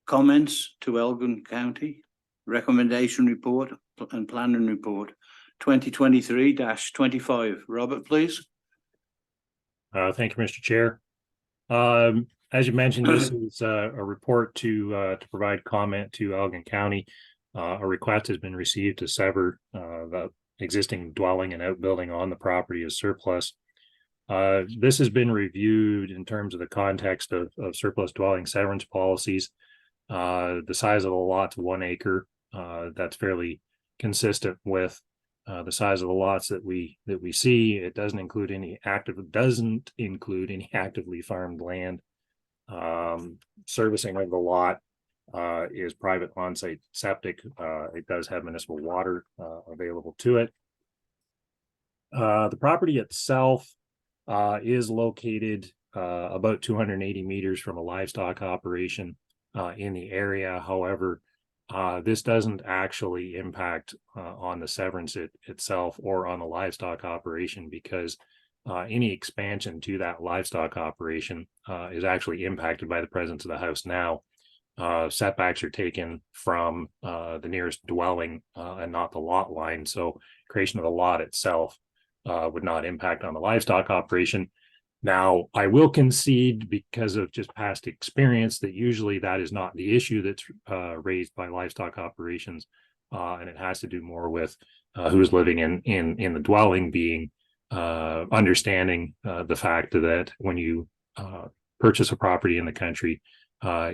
Comments to Elgin County, recommendation report and planning report 2023-25. Robert, please. Thank you, Mr. Chair. As you mentioned, this is a report to provide comment to Elgin County. A request has been received to sever the existing dwelling and outbuilding on the property as surplus. This has been reviewed in terms of the context of surplus dwelling severance policies. The size of the lot's 1 acre. That's fairly consistent with the size of the lots that we see. It doesn't include any actively farmed land. Servicing of the lot is private on-site septic. It does have municipal water available to it. The property itself is located about 280 meters from a livestock operation in the area. However, this doesn't actually impact on the severance itself or on the livestock operation, because any expansion to that livestock operation is actually impacted by the presence of the house now. Setbacks are taken from the nearest dwelling and not the lot line. So creation of the lot itself would not impact on the livestock operation. Now, I will concede, because of just past experience, that usually that is not the issue that's raised by livestock operations, and it has to do more with who's living in the dwelling being understanding the fact that when you purchase a property in the country,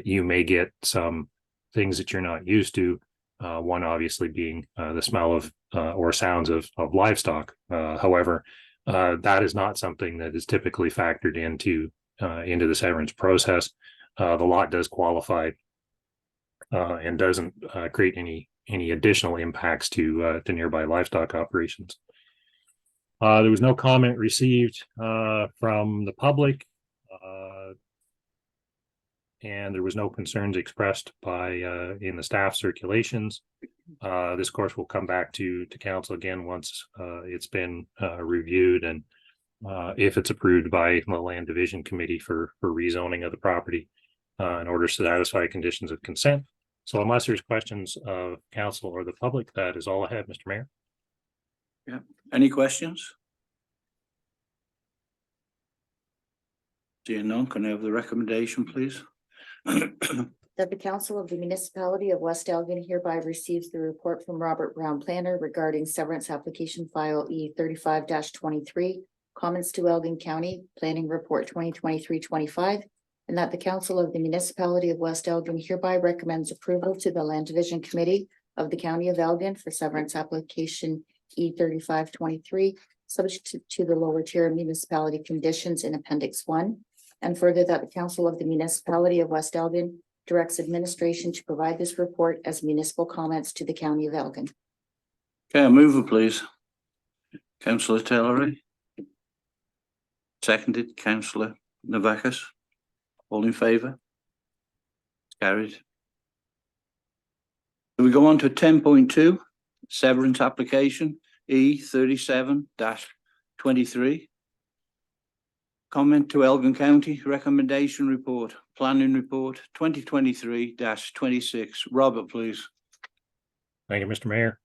you may get some things that you're not used to. One obviously being the smell of or sounds of livestock. However, that is not something that is typically factored into the severance process. The lot does qualify and doesn't create any additional impacts to nearby livestock operations. There was no comment received from the public, and there was no concerns expressed by in the staff circulations. This course will come back to council again once it's been reviewed, and if it's approved by the Land Division Committee for rezoning of the property in order to satisfy conditions of consent. So unless there's questions of council or the public, that is all I have, Mr. Mayor. Yeah, any questions? Seeing none, can I have the recommendation, please? That the Council of the Municipality of West Elgin hereby receives the report from Robert Brown Planner regarding severance application file E35 23, comments to Elgin County Planning Report 2023-25, and that the Council of the Municipality of West Elgin hereby recommends approval to the Land Division Committee of the County of Elgin for severance application E35 23, subject to the lower tier municipality conditions in Appendix 1. And further, that the Council of the Municipality of West Elgin directs administration to provide this report as municipal comments to the County of Elgin. Okay, a mover, please. Councillor Taylor. Seconded, Councillor Navakis. All in favour? Carried. We go on to 10.2, severance application E37-23. Comment to Elgin County Recommendation Report, Planning Report 2023-26. Robert, please. Thank you, Mr. Mayor.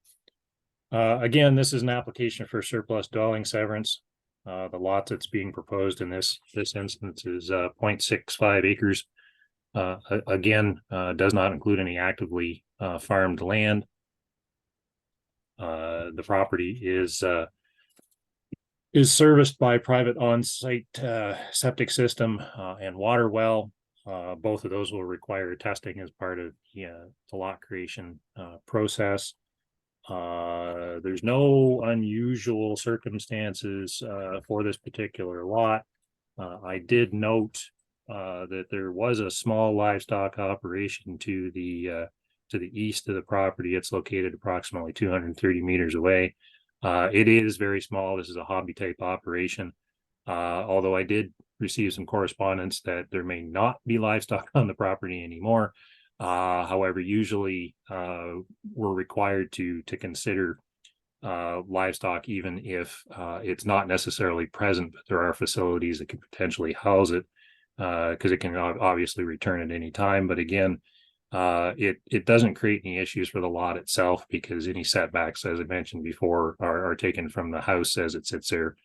Again, this is an application for surplus dwelling severance. The lot that's being proposed in this instance is 0.65 acres. Again, does not include any actively farmed land. The property is serviced by private on-site septic system and water well. Both of those will require testing as part of the lot creation process. There's no unusual circumstances for this particular lot. I did note that there was a small livestock operation to the east of the property. It's located approximately 230 meters away. It is very small. This is a hobby type operation. Although I did receive some correspondence that there may not be livestock on the property anymore. However, usually we're required to consider livestock even if it's not necessarily present, but there are facilities that can potentially house it because it can obviously return at any time. But again, it doesn't create any issues for the lot itself because any setbacks, as I mentioned before, are taken from the house as it sits there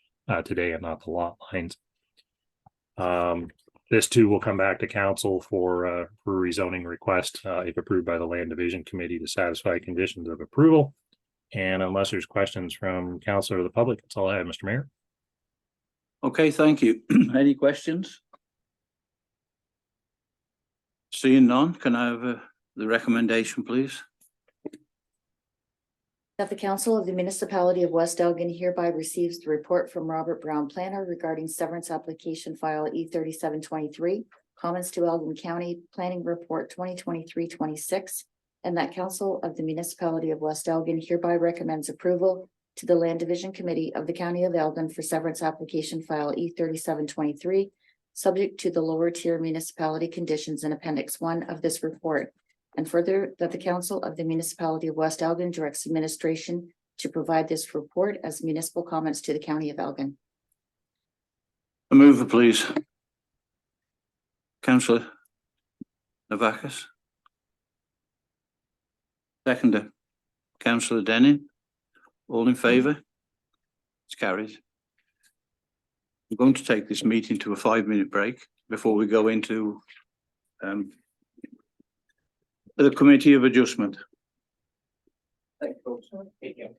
today and not the lot lines. This too will come back to council for rezoning request if approved by the Land Division Committee to satisfy conditions of approval. And unless there's questions from council or the public, that's all I have, Mr. Mayor. Okay, thank you. Any questions? Seeing none, can I have the recommendation, please? That the Council of the Municipality of West Elgin hereby receives the report from Robert Brown Planner regarding severance application file E37-23, comments to Elgin County Planning Report 2023-26, and that Council of the Municipality of West Elgin hereby recommends approval to the Land Division Committee of the County of Elgin for severance application file E37-23, subject to the lower tier municipality conditions in Appendix 1 of this report. And further, that the Council of the Municipality of West Elgin directs administration to provide this report as municipal comments to the County of Elgin. A mover, please. Councillor Navakis. Seconder, Councillor Denning. All in favour? It's carried. We're going to take this meeting to a 5-minute break before we go into the Committee of Adjustment. Thank you, folks. Thank you.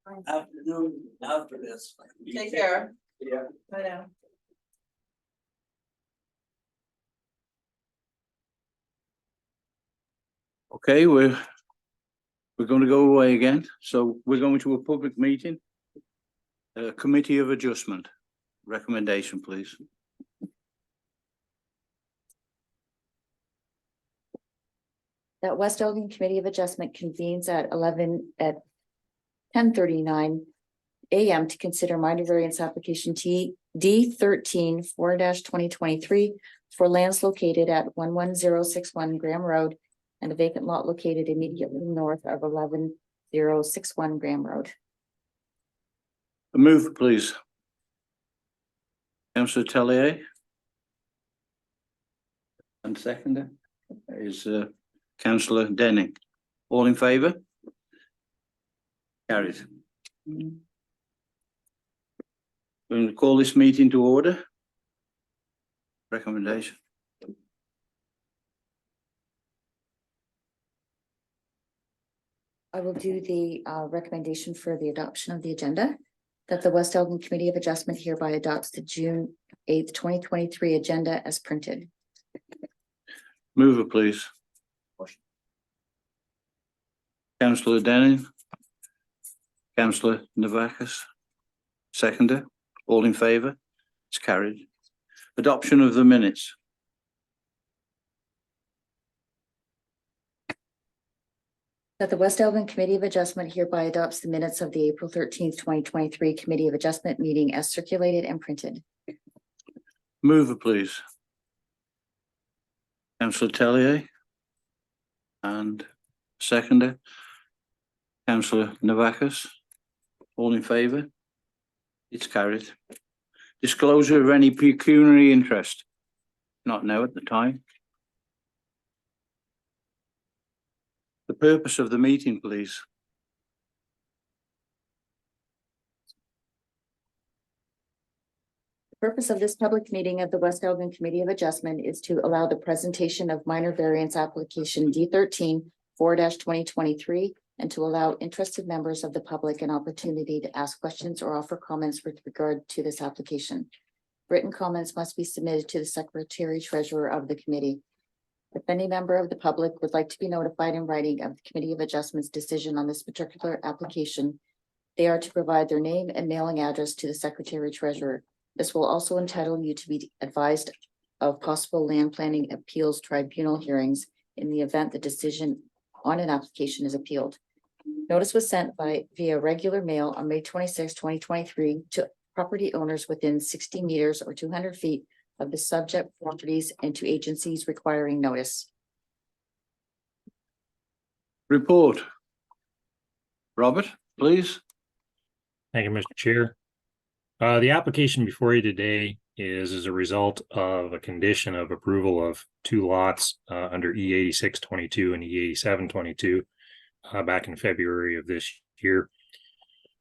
Afternoon after this. Take care. Yeah. Bye now. Okay, we're going to go away again, so we're going to a public meeting. Committee of Adjustment, recommendation, please. That West Elgin Committee of Adjustment convenes at 10:39 AM to consider minor variance application D13 4-2023 for lands located at 11061 Graham Road and a vacant lot located immediately north of 11061 Graham Road. A move, please. Councillor Tellier. And seconder is Councillor Denning. All in favour? Carried. We're going to call this meeting to order. Recommendation. I will do the recommendation for the adoption of the agenda. That the West Elgin Committee of Adjustment hereby adopts the June 8th, 2023 agenda as printed. Mover, please. Councillor Denning. Councillor Navakis. Seconder. All in favour? It's carried. Adoption of the minutes. That the West Elgin Committee of Adjustment hereby adopts the minutes of the April 13th, 2023 Committee of Adjustment meeting as circulated and printed. Mover, please. Councillor Tellier. And seconder. Councillor Navakis. All in favour? It's carried. Disclosure of any pecuniary interest. Not now at the time. The purpose of the meeting, please. The purpose of this public meeting of the West Elgin Committee of Adjustment is to allow the presentation of minor variance application D13 4-2023 and to allow interested members of the public an opportunity to ask questions or offer comments with regard to this application. Written comments must be submitted to the Secretary Treasurer of the committee. If any member of the public would like to be notified in writing of the Committee of Adjustment's decision on this particular application, they are to provide their name and mailing address to the Secretary Treasurer. This will also entitle you to be advised of possible land planning appeals tribunal hearings in the event the decision on an application is appealed. Notice was sent via regular mail on May 26, 2023 to property owners within 60 meters or 200 feet of the subject properties and to agencies requiring notice. Report. Robert, please. Thank you, Mr. Chair. The application before you today is as a result of a condition of approval of two lots under E8622 and E8722 back in February of this year.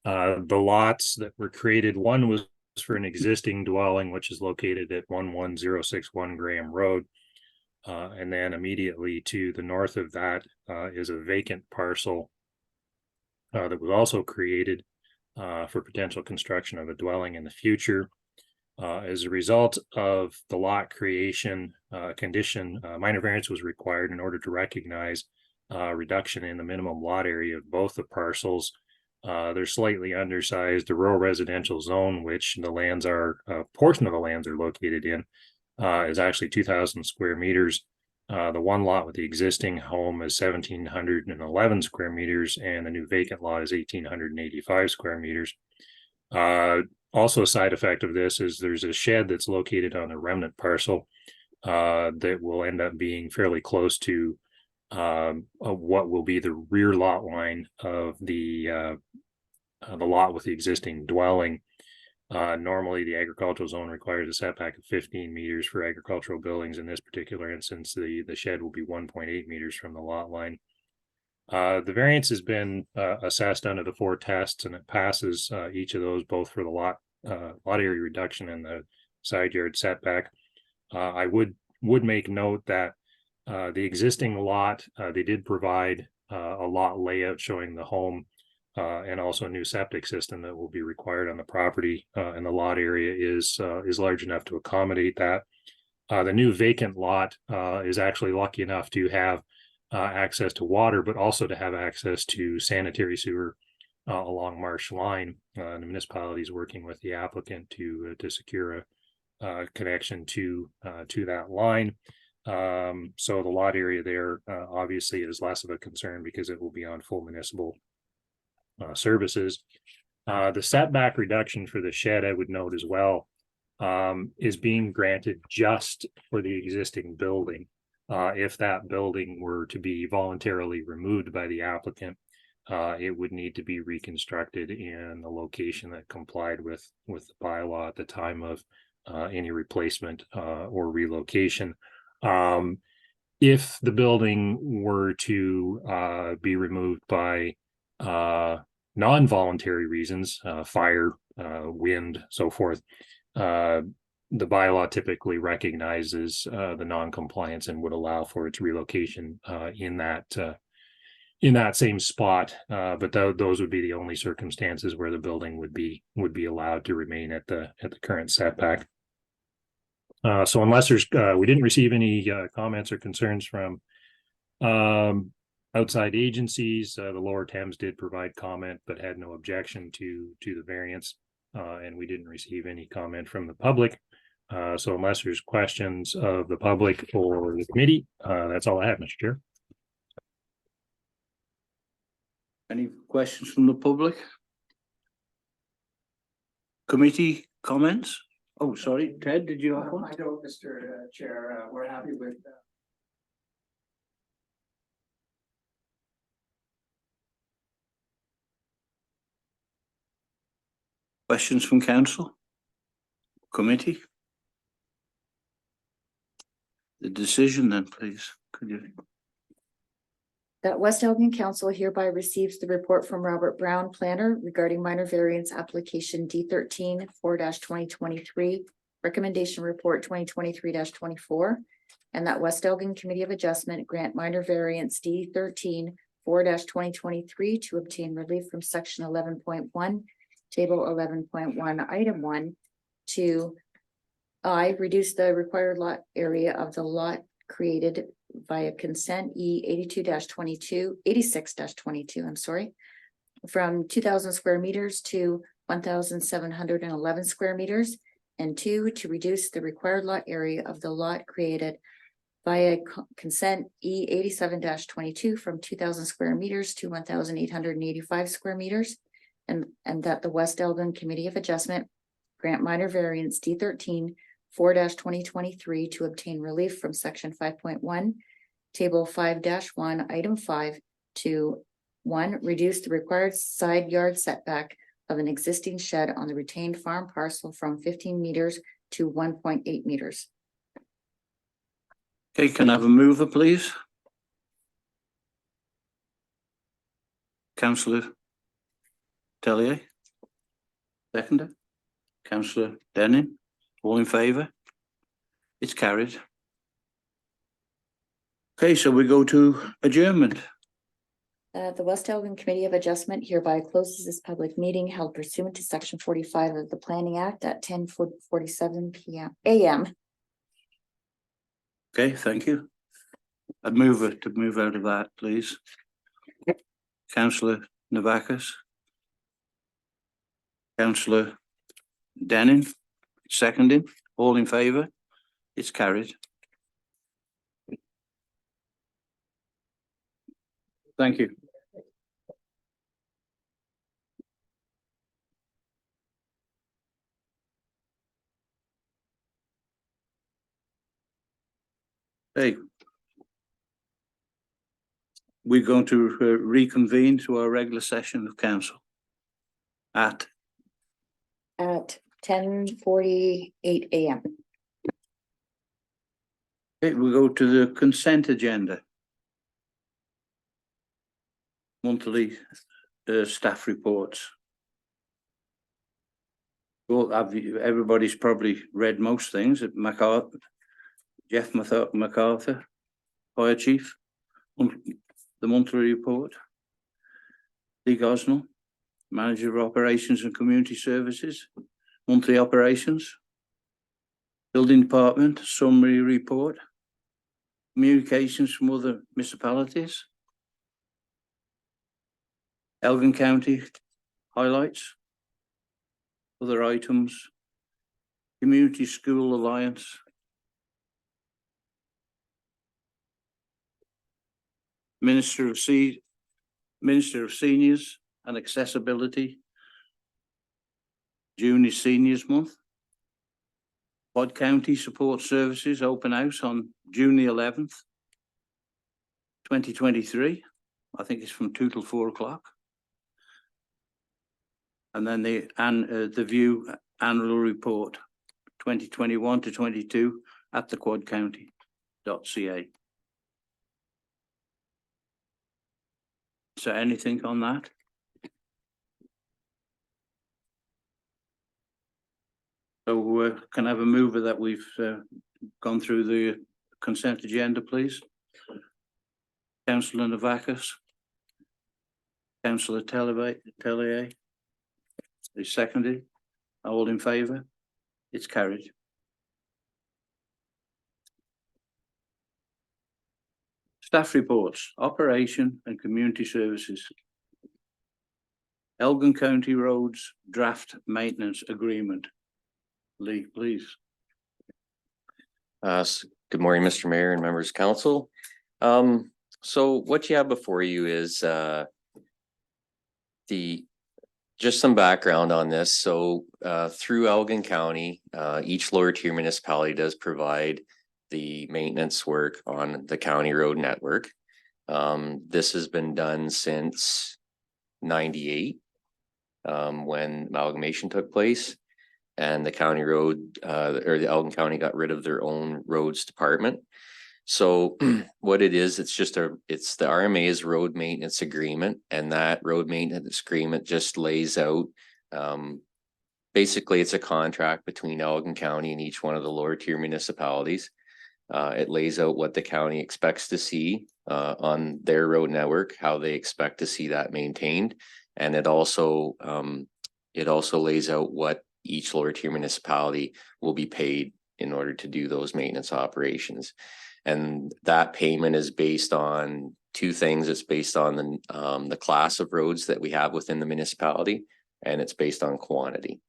The lots that were created, one was for an existing dwelling, which is located at 11061 Graham Road. And then immediately to the north of that is a vacant parcel that was also created for potential construction of a dwelling in the future. As a result of the lot creation condition, minor variance was required in order to recognize reduction in the minimum lot area of both the parcels. They're slightly undersized. The rural residential zone, which the lands are, a portion of the lands are located in, is actually 2,000 square meters. The one lot with the existing home is 1,711 square meters, and the new vacant lot is 1,885 square meters. Also, a side effect of this is there's a shed that's located on a remnant parcel that will end up being fairly close to what will be the rear lot line of the lot with the existing dwelling. Normally, the agricultural zone requires a setback of 15 meters for agricultural buildings. In this particular instance, the shed will be 1.8 meters from the lot line. The variance has been assessed under the 4 tests, and it passes each of those, both for the lot area reduction and the side yard setback. I would make note that the existing lot, they did provide a lot layout showing the home and also a new septic system that will be required on the property, and the lot area is large enough to accommodate that. The new vacant lot is actually lucky enough to have access to water, but also to have access to sanitary sewer along Marsh Line. The municipality is working with the applicant to secure a connection to that line. So the lot area there obviously is less of a concern because it will be on full municipal services. The setback reduction for the shed, I would note as well, is being granted just for the existing building. If that building were to be voluntarily removed by the applicant, it would need to be reconstructed in a location that complied with the bylaw at the time of any replacement or relocation. If the building were to be removed by non-voluntary reasons, fire, wind, so forth, the bylaw typically recognizes the non-compliance and would allow for its relocation in that same spot. But those would be the only circumstances where the building would be allowed to remain at the current setback. So unless we didn't receive any comments or concerns from outside agencies, the Lower Thames did provide comment but had no objection to the variance, and we didn't receive any comment from the public. So unless there's questions of the public or the committee, that's all I have, Mr. Chair. Any questions from the public? Committee comments? Oh, sorry, Ted, did you have one? I don't, Mr. Chair, we're happy with Questions from council? Committee? The decision then, please, could you? That West Elgin Council hereby receives the report from Robert Brown, planner, regarding minor variance application D13 4-2023, recommendation report 2023-24, and that West Elgin Committee of Adjustment grant minor variance D13 4-2023 to obtain relief from section 11.1, table 11.1, item 1, to reduce the required lot area of the lot created via consent E 86-22, I'm sorry, from 2,000 square meters to 1,711 square meters, and 2, to reduce the required lot area of the lot created via consent E 87-22 from 2,000 square meters to 1,885 square meters, and that the West Elgin Committee of Adjustment grant minor variance D13 4-2023 to obtain relief from section 5.1, table 5-1, item 5, to 1, reduce the required side yard setback of an existing shed on the retained farm parcel from 15 meters to 1.8 meters. Okay, can I have a mover, please? Councillor Tellier. Seconder. Councillor Denning. All in favour? It's carried. Okay, so we go to adjournment. The West Elgin Committee of Adjustment hereby closes this public meeting held pursuant to section 45 of the Planning Act at 10:47 a.m. Okay, thank you. I'd move it to move out of that, please. Councillor Navakis. Councillor Denning, seconding, all in favour? It's carried. Thank you. Hey. We're going to reconvene to our regular session of council at 10:48 a.m. Okay, we go to the consent agenda. Monthly staff reports. Well, everybody's probably read most things at MacArthur, Jeff MacArthur, Fire Chief, the monthly report. Lee Gosnell, Manager of Operations and Community Services, monthly operations. Building Department, summary report. Communications from other municipalities. Elgin County highlights. Other items. Community School Alliance. Minister of Seniors and Accessibility. June is Seniors Month. Quad County Support Services open house on June the 11th, 2023. I think it's from 2 till 4 o'clock. And then the View Annual Report 2021 to 22 at the quadcounty.ca. So anything on that? So can I have a mover that we've gone through the consent agenda, please? Councillor Novakis. Councillor Tellier. Is seconded. All in favour? It's carried. Staff reports, operation and community services. Elgin County Roads Draft Maintenance Agreement. Lee, please. Good morning, Mr. Mayor and members of council. So what you have before you is just some background on this. So through Elgin County, each lower tier municipality does provide the maintenance work on the county road network. This has been done since 98, when amalgamation took place. And the county road or the Elgin County got rid of their own roads department. So what it is, it's the RMA's road maintenance agreement, and that road maintenance agreement just lays out, basically it's a contract between Elgin County and each one of the lower tier municipalities. It lays out what the county expects to see on their road network, how they expect to see that maintained. And it also lays out what each lower tier municipality will be paid in order to do those maintenance operations. And that payment is based on two things. It's based on the class of roads that we have within the municipality, and it's based on quantity.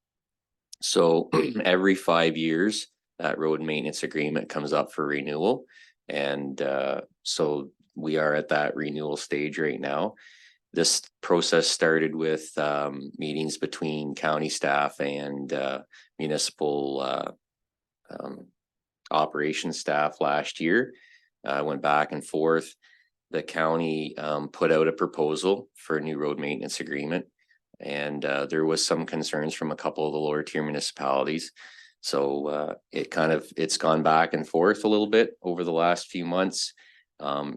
So every 5 years, that road maintenance agreement comes up for renewal. And so we are at that renewal stage right now. This process started with meetings between county staff and municipal operations staff last year. Went back and forth. The county put out a proposal for a new road maintenance agreement, and there was some concerns from a couple of the lower tier municipalities. So it's gone back and forth a little bit over the last few months.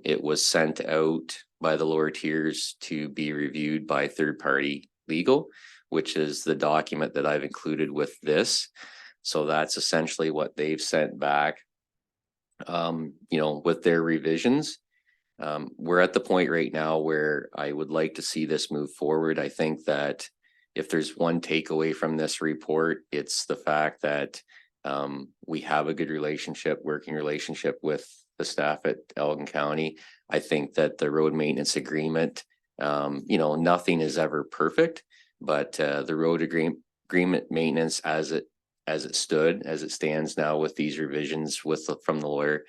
It was sent out by the lower tiers to be reviewed by third-party legal, which is the document that I've included with this. So that's essentially what they've sent back, with their revisions. We're at the point right now where I would like to see this move forward. I think that if there's one takeaway from this report, it's the fact that we have a good working relationship with the staff at Elgin County. I think that the road maintenance agreement, nothing is ever perfect, but the road agreement maintenance as it stands now with these revisions from the lawyer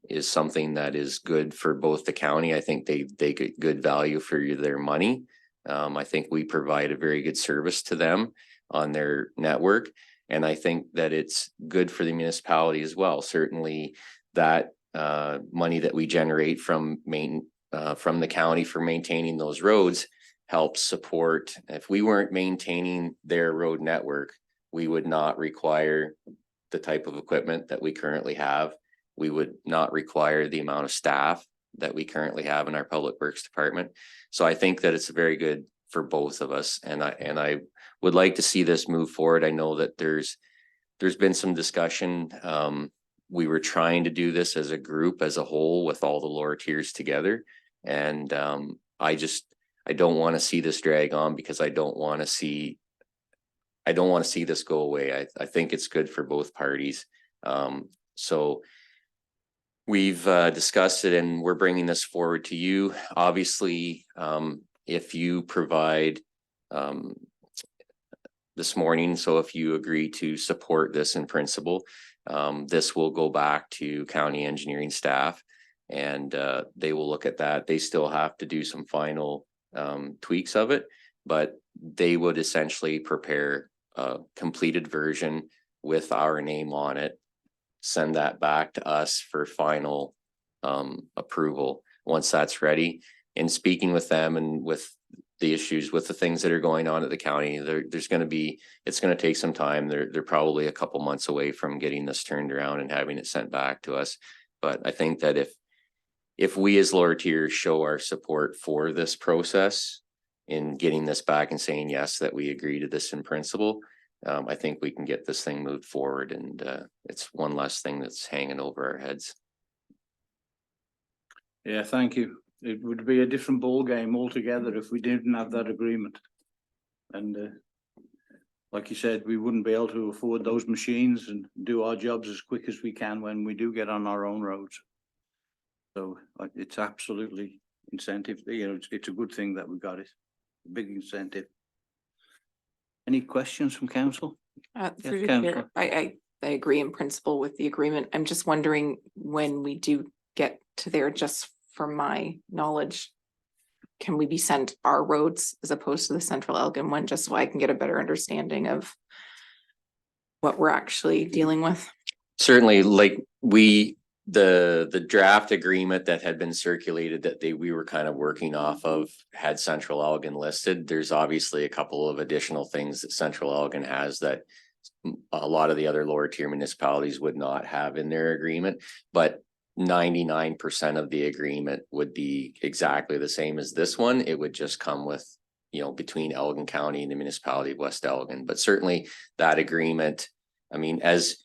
is something that is good for both the county. I think they get good value for their money. I think we provide a very good service to them on their network. And I think that it's good for the municipality as well. Certainly that money that we generate from the county for maintaining those roads helps support. If we weren't maintaining their road network, we would not require the type of equipment that we currently have. We would not require the amount of staff that we currently have in our public works department. So I think that it's very good for both of us. And I would like to see this move forward. I know that there's been some discussion. We were trying to do this as a group, as a whole, with all the lower tiers together. And I I don't want to see this drag on because I don't want to see this go away. I think it's good for both parties. So we've discussed it and we're bringing this forward to you. Obviously, if you provide this morning, so if you agree to support this in principle, this will go back to county engineering staff and they will look at that. They still have to do some final tweaks of it, but they would essentially prepare a completed version with our name on it, send that back to us for final approval once that's ready. And speaking with them and with the issues with the things that are going on at the county, it's going to take some time. They're probably a couple months away from getting this turned around and having it sent back to us. But I think that if we as lower tiers show our support for this process in getting this back and saying yes, that we agree to this in principle, I think we can get this thing moved forward, and it's one less thing that's hanging over our heads. Yeah, thank you. It would be a different ball game altogether if we didn't have that agreement. And like you said, we wouldn't be able to afford those machines and do our jobs as quick as we can when we do get on our own roads. So it's absolutely incentive. You know, it's a good thing that we got it. A big incentive. Any questions from council? Through the Councillor. chair, I agree in principle with the agreement. I'm just wondering when we do get to there, just from my knowledge, can we be sent our roads as opposed to the Central Elgin one, just so I can get a better understanding of what we're actually dealing with? Certainly, like the draft agreement that had been circulated that we were kind of working off of had Central Elgin listed. There's obviously a couple of additional things that Central Elgin has that a lot of the other lower tier municipalities would not have in their agreement, but 99% of the agreement would be exactly the same as this one. It would just come with, you know, between Elgin County and the municipality of West Elgin. But certainly that agreement, I mean, as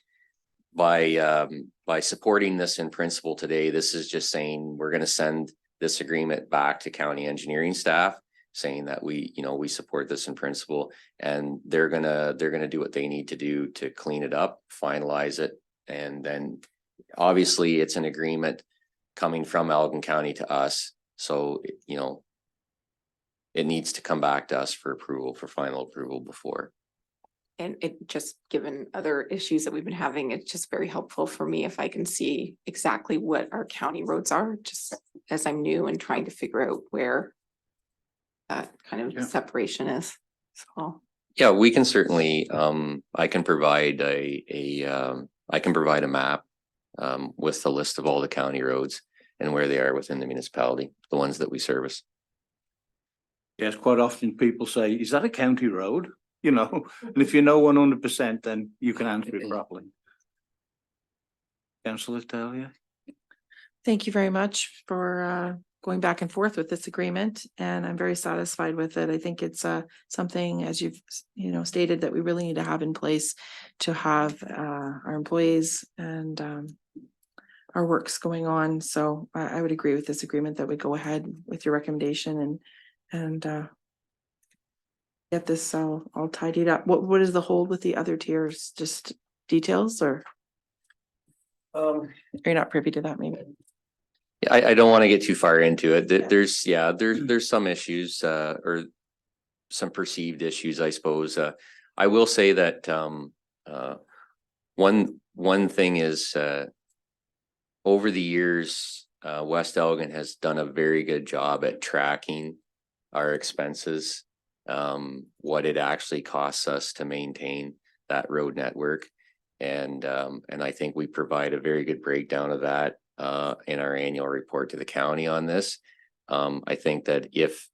by supporting this in principle today, this is just saying we're going to send this agreement back to county engineering staff, saying that we support this in principle, and they're gonna do what they need to do to clean it up, finalize it, and then obviously it's an agreement coming from Elgin County to us, so you know it needs to come back to us for approval, for final approval before. And it just, given other issues that we've been having, it's just very helpful for me if I can see exactly what our county roads are, just as I'm new and trying to figure out where that kind of separation is. So Yeah, we can certainly, I can provide I can provide a map with the list of all the county roads and where they are within the municipality, the ones that we service. Yes, quite often people say, is that a county road? You know, and if you know 100%, then you can answer it properly. Councillor Talia. Thank you very much for going back and forth with this agreement, and I'm very satisfied with it. I think it's something, as you've stated, that we really need to have in place to have our employees and our works going on. So I would agree with this agreement that we go ahead with your recommendation and get this all tidied up. What is the hold with the other tiers? Just details, or you're not privy to that maybe? I don't want to get too far into it. Yeah. There's some issues or some perceived issues, I suppose. I will say that one thing is over the years, West Elgin has done a very good job at tracking our expenses, what it actually costs us to maintain that road network, and I think we provide a very good breakdown of that in our annual report to the county on this. I think that if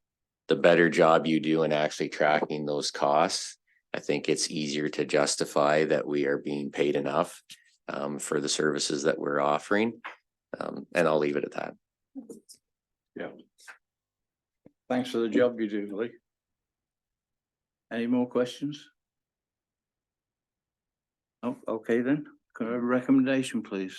the better job you do in actually tracking those costs, I think it's easier to justify that we are being paid enough for the services that we're offering. And I'll leave it at that. Yeah. Thanks for the job you do, Lee. Any more questions? Oh, okay then. Can I have a recommendation, please?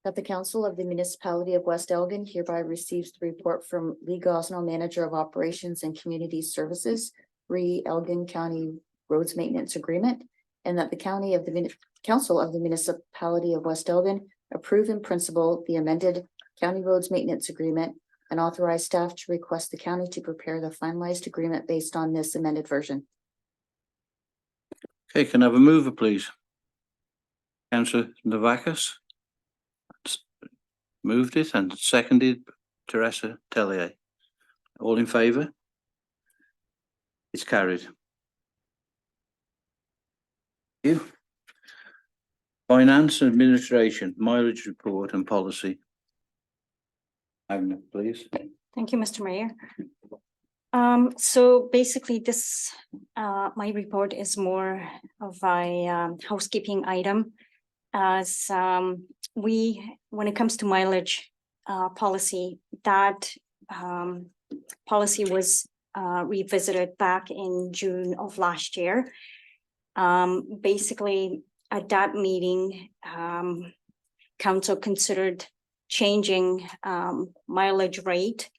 That the Council of the Municipality of West Elgin hereby receives the report from Lee Gosnell, Manager of Operations and Community Services, re Elgin County Roads Maintenance Agreement, and that the Council of the Municipality of West Elgin approve in principle the amended County Roads Maintenance Agreement and authorize staff to request the county to prepare the finalized agreement based on this amended version. Okay, can I have a mover, please? Councillor Novakis. Moved it and seconded Teresa Tellier. All in favour? It's carried. Thank you. Finance and Administration, mileage report and policy. Agnes, please. Thank you, Mr. Mayor. So basically this, my report is more of a housekeeping item. As when it comes to mileage policy, that policy was revisited back in June of last year. Basically, at that meeting, council considered changing mileage rate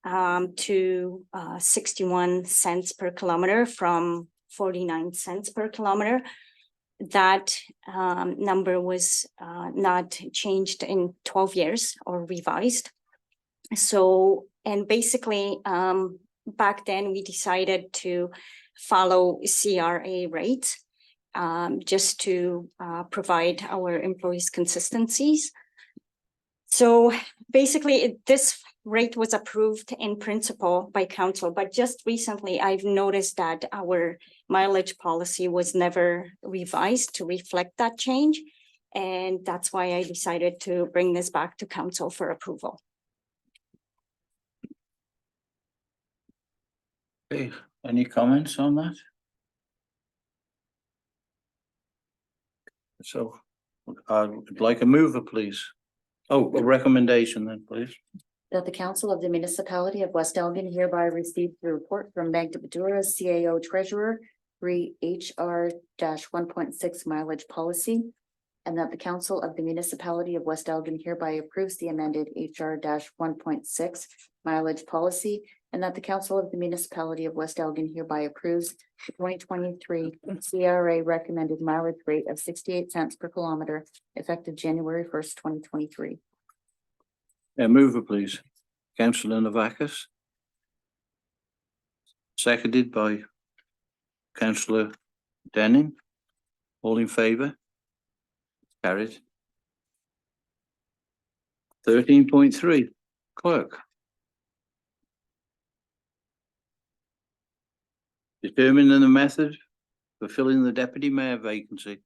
to 61 cents per kilometer from 49 cents per kilometer. That number was not changed in 12 years or revised. So, and basically, back then we decided to follow CRA rates just to provide our employees consistencies. So basically, this rate was approved in principle by council, but just recently I've noticed that our mileage policy was never revised to reflect that change. And that's why I decided to bring this back to council for approval. Okay, any comments on that? So I'd like a mover, please. Oh, a recommendation then, please. That the Council of the Municipality of West Elgin hereby received the report from Magda Badura, CAO Treasurer, re HR 1.6 mileage policy, and that the Council of the Municipality of West Elgin hereby approves the amended HR 1.6 mileage policy, and that the Council of the Municipality of West Elgin hereby approves the 2023 CRA recommended mileage rate of 68 cents per kilometer effective January 1st, 2023. Mover, please. Councillor Novakis. Seconded by Councillor Denning. All in favour? Carried. 13.3, Clerk. Determining the method for filling the Deputy Mayor vacancy.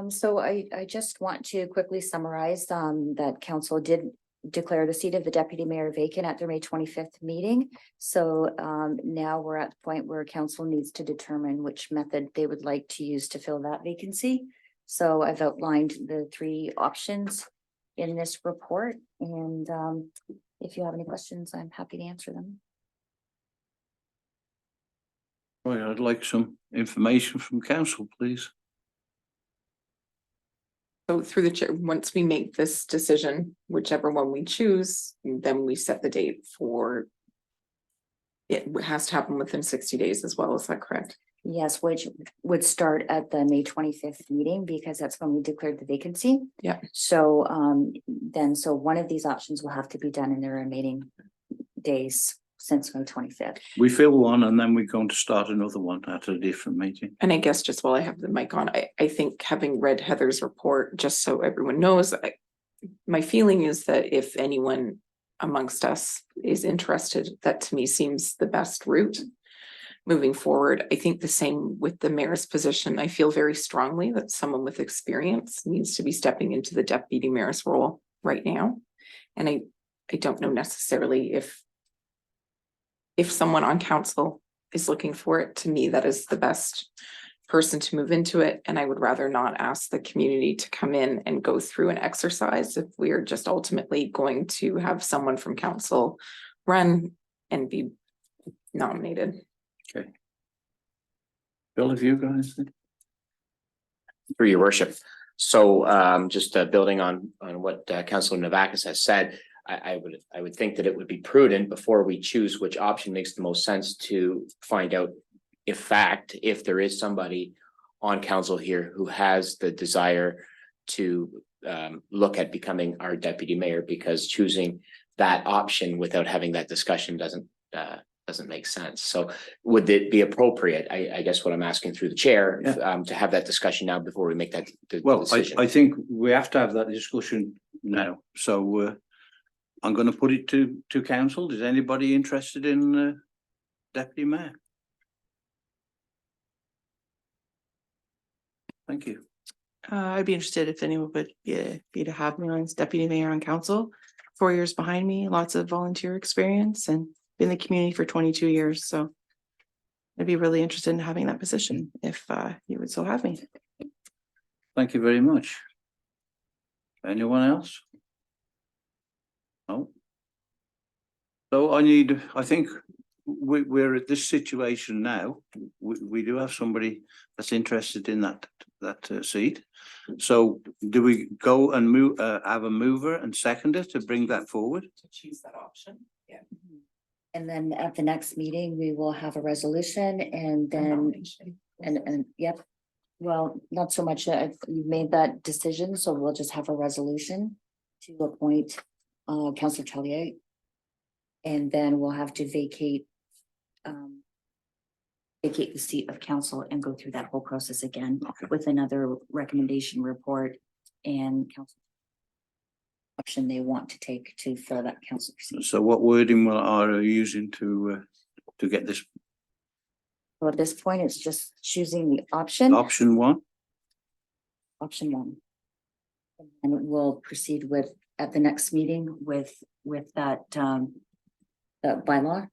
So I just want to quickly summarize that council did declare the seat of the deputy mayor vacant at their May 25th meeting. So now we're at the point where council needs to determine which method they would like to use to fill that vacancy. So I've outlined the three options in this report, and if you have any questions, I'm happy to answer them. Right, I'd like some information from council, please. So through the chair, once we make this decision, whichever one we choose, then we set the date for. It has to happen within 60 days as well, is that correct? Yes, which would start at the May 25th meeting because that's when we declared the vacancy. Yeah. So so one of these options will have to be done in the remaining days since May 25th. We fill one and then we're going to start another one at a different meeting. And I guess just while I have the mic on, I think having read Heather's report, just so everyone knows, my feeling is that if anyone amongst us is interested, that to me seems the best route moving forward. I think the same with the mayor's position. I feel very strongly that someone with experience needs to be stepping into the deputy mayor's role right now. And I don't know necessarily if someone on council is looking for it. To me, that is the best person to move into it. And I would rather not ask the community to come in and go through an exercise if we're just ultimately going to have someone from council run and be nominated. Okay. Bill, have you guys? Through your worship. So just building on what Councilor Navakis has said, I would think that it would be prudent before we choose which option makes the most sense to find out if there is somebody on council here who has the desire to look at becoming our deputy mayor, because choosing that option without having that discussion doesn't make sense. So would it be appropriate, I guess what I'm asking through the chair, to have that discussion now before we make that decision? I think we have to have that discussion now. So I'm going to put it to council. Is anybody interested in deputy mayor? Thank you. I'd be interested if anyone would be to have me on as deputy mayor on council. 4 years behind me, lots of volunteer experience, and been in the community for 22 years. So I'd be really interested in having that position if you would so have me. Thank you very much. Anyone else? No. So I think we're at this situation now. We do have somebody that's interested in that seat. So do we go and move, have a mover and seconder to bring that forward? To choose that option, yeah. And then at the next meeting, we will have a resolution and then, and yep. Well, not so much, you made that decision, so we'll just have a resolution to appoint Councillor Tellier. And then we'll have to vacate the seat of council and go through that whole process again with another recommendation report and council option they want to take to fill that council seat. So what wording are you using to get this? So at this point, it's just choosing the option. Option one? Option one. And we'll proceed with, at the next meeting with that bylaw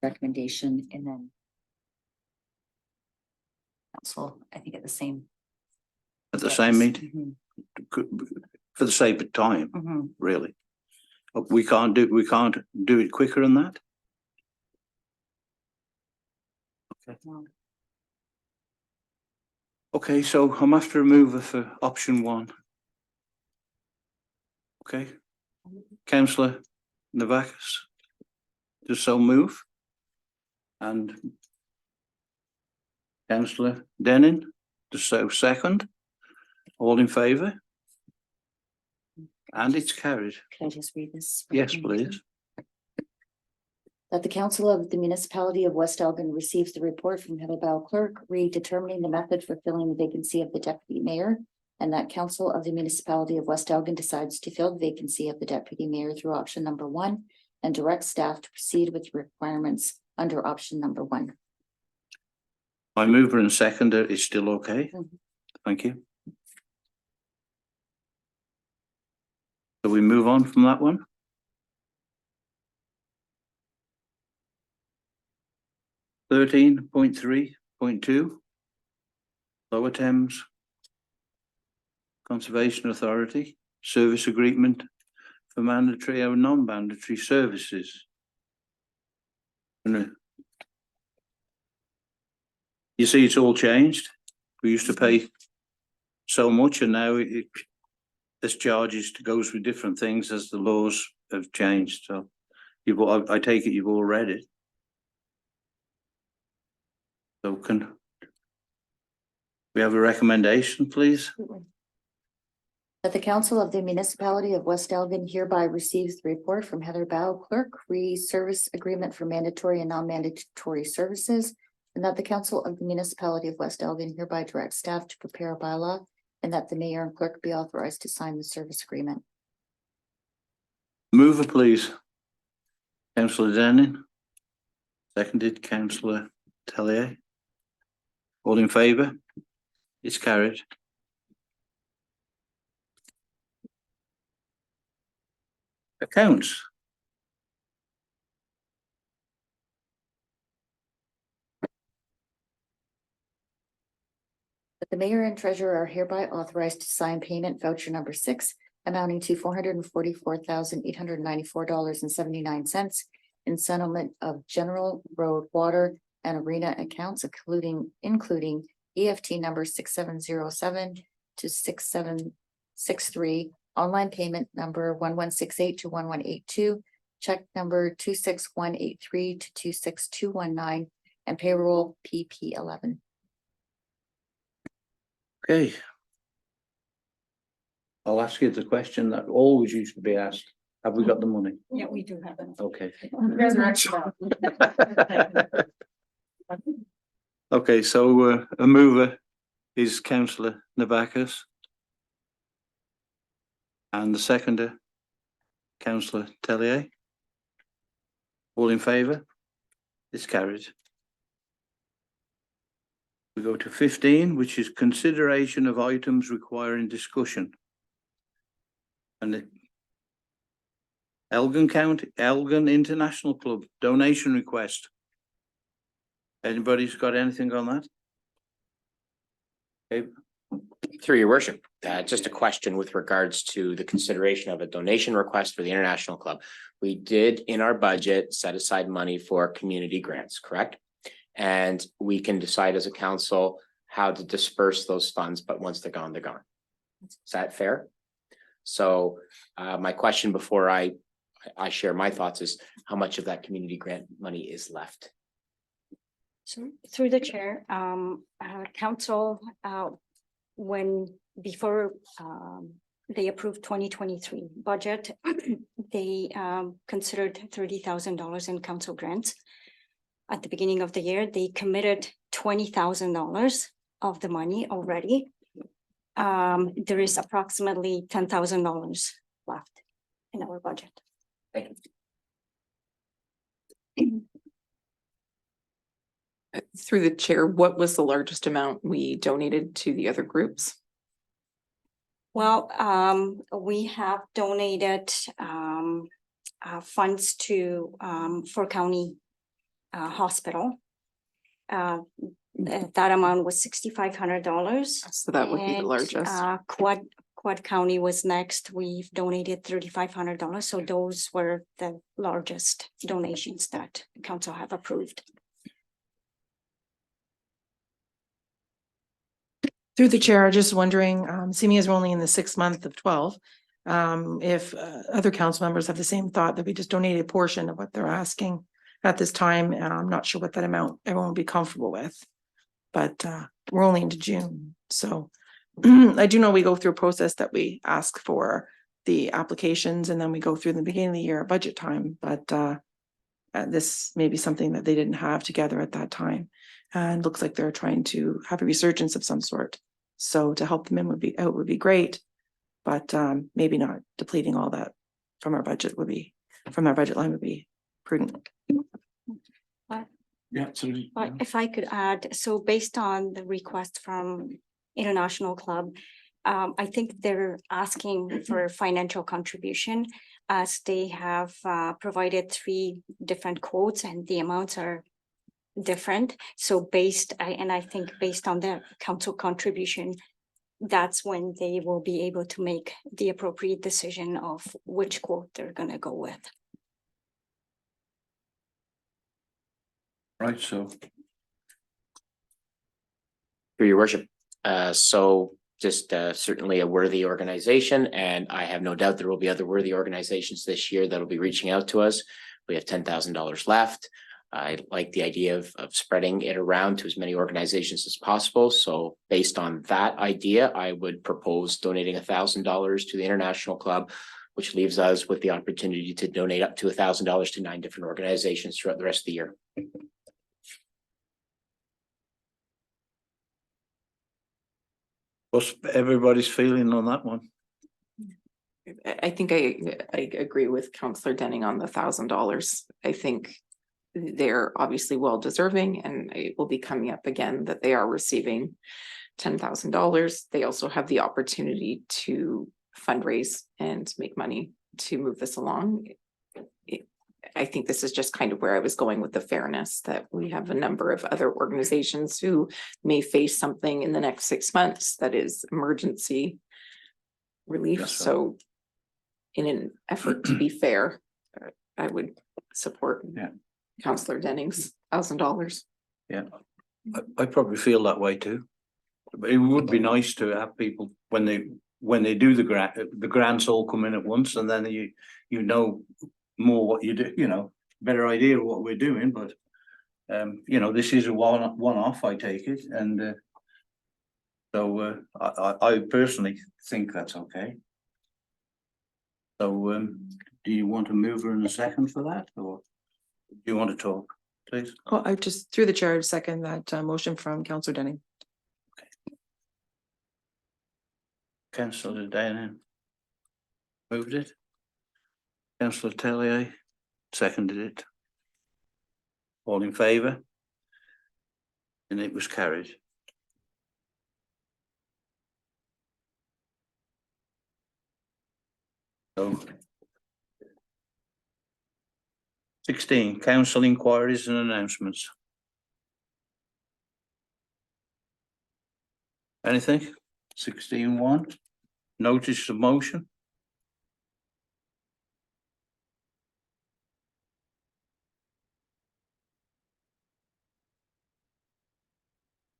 recommendation, and then council, I think at the same. At the same meeting? For the sake of time, really. We can't do it quicker than that? Okay. Okay, so I'm after a mover for option one. Okay. Councillor Navakis, just so move. And Councillor Denning, just so second. All in favour? And it's carried. Can I just read this? Yes, please. That the Council of the Municipality of West Elgin receives the report from Heather Bow Clerk, determining the method for filling the vacancy of the deputy mayor, and that Council of the Municipality of West Elgin decides to fill the vacancy of the deputy mayor through option number one and direct staff to proceed with requirements under option number one. My mover and seconder is still okay. Thank you. So we move on from that one. (13.3.2) Lower Thames Conservation Authority service agreement for mandatory or non-mandatory services. You see, it's all changed. We used to pay so much, and now this charges goes with different things as the laws have changed. So I take it you've all read it. So can we have a recommendation, please? That the Council of the Municipality of West Elgin hereby receives the report from Heather Bow Clerk, service agreement for mandatory and non-mandatory services, and that the Council of the Municipality of West Elgin hereby directs staff to prepare a bylaw, and that the mayor and clerk be authorized to sign the service agreement. Mover, please. Councillor Denning. Seconded, Councillor Tellier. All in favour? It's carried. Accounts. That the mayor and treasurer are hereby authorized to sign payment voucher number 6 amounting to $444,894.79 in settlement of general road, water, and arena accounts, including EFT number 6707 to 6763, online payment number 1168 to 1182, check number 26183 to 26219, and payroll PP 11. Okay. I'll ask you the question that always used to be asked. Have we got the money? Yeah, we do have it. Okay. Resurrection. Okay, so a mover is councillor Nabakis. And the seconder, councillor Tellier. All in favour? It's carried. We go to 15, which is consideration of items requiring discussion. And the Elgin International Club donation request. Anybody's got anything on that? Okay. Through your worship, just a question with regards to the consideration of a donation request for the International Club. We did in our budget set aside money for community grants, correct? And we can decide as a council how to disperse those funds, but once they're gone, they're gone. Is that fair? So my question before I share my thoughts is how much of that community grant money is left? So through the chair, council, before they approved 2023 budget, they considered $30,000 in council grants. At the beginning of the year, they committed $20,000 of the money already. There is approximately $10,000 left in our budget. Thank you. Through the chair, what was the largest amount we donated to the other groups? Well, we have donated funds to Fort County Hospital. That amount was $6,500. So that would be the largest. Quad County was next. We've donated $3,500. So those were the largest donations that council have approved. Through the chair, just wondering, seeing as we're only in the 6th month of 12, if other council members have the same thought that we just donated a portion of what they're asking at this time. I'm not sure what that amount everyone will be comfortable with, but we're only into June. So I do know we go through a process that we ask for the applications and then we go through the beginning of the year at budget time, but this may be something that they didn't have together at that time. And looks like they're trying to have a resurgence of some sort. So to help them in would be great, but maybe not depleting all that from our budget from our budget line would be prudent. Yeah, absolutely. But if I could add, so based on the request from International Club, I think they're asking for financial contribution as they have provided 3 different quotes and the amounts are different. So I think based on the council contribution, that's when they will be able to make the appropriate decision of which quote they're gonna go with. Right, so. Through your worship, so just certainly a worthy organization, and I have no doubt there will be other worthy organizations this year that will be reaching out to us. We have $10,000 left. I like the idea of spreading it around to as many organizations as possible. So based on that idea, I would propose donating $1,000 to the International Club, which leaves us with the opportunity to donate up to $1,000 to 9 different organizations throughout the rest of the year. What's everybody's feeling on that one? I think I agree with Councillor Denning on the $1,000. I think they're obviously well deserving and it will be coming up again that they are receiving $10,000. They also have the opportunity to fundraise and make money to move this along. I think this is just kind of where I was going with the fairness that we have a number of other organizations who may face something in the next 6 months that is emergency relief. That's right. So in an effort to be fair, I would support Councillor Denning's $1,000. Yeah, I probably feel that way too. But it would be nice to have people when they do the grants all come in at once, and then you know more what you do, you know, better idea of what we're doing, but you know, this is a one-off, I take it, and so I personally think that's okay. So do you want a mover and a second for that, or do you want to talk, please? Well, I just, through the chair, second that motion from Councillor Denning. Councillor Denning moved it. Councillor Tellier seconded it. All in favour? And it was carried. So 16, council inquiries and announcements. Anything? 16.1, notice of motion.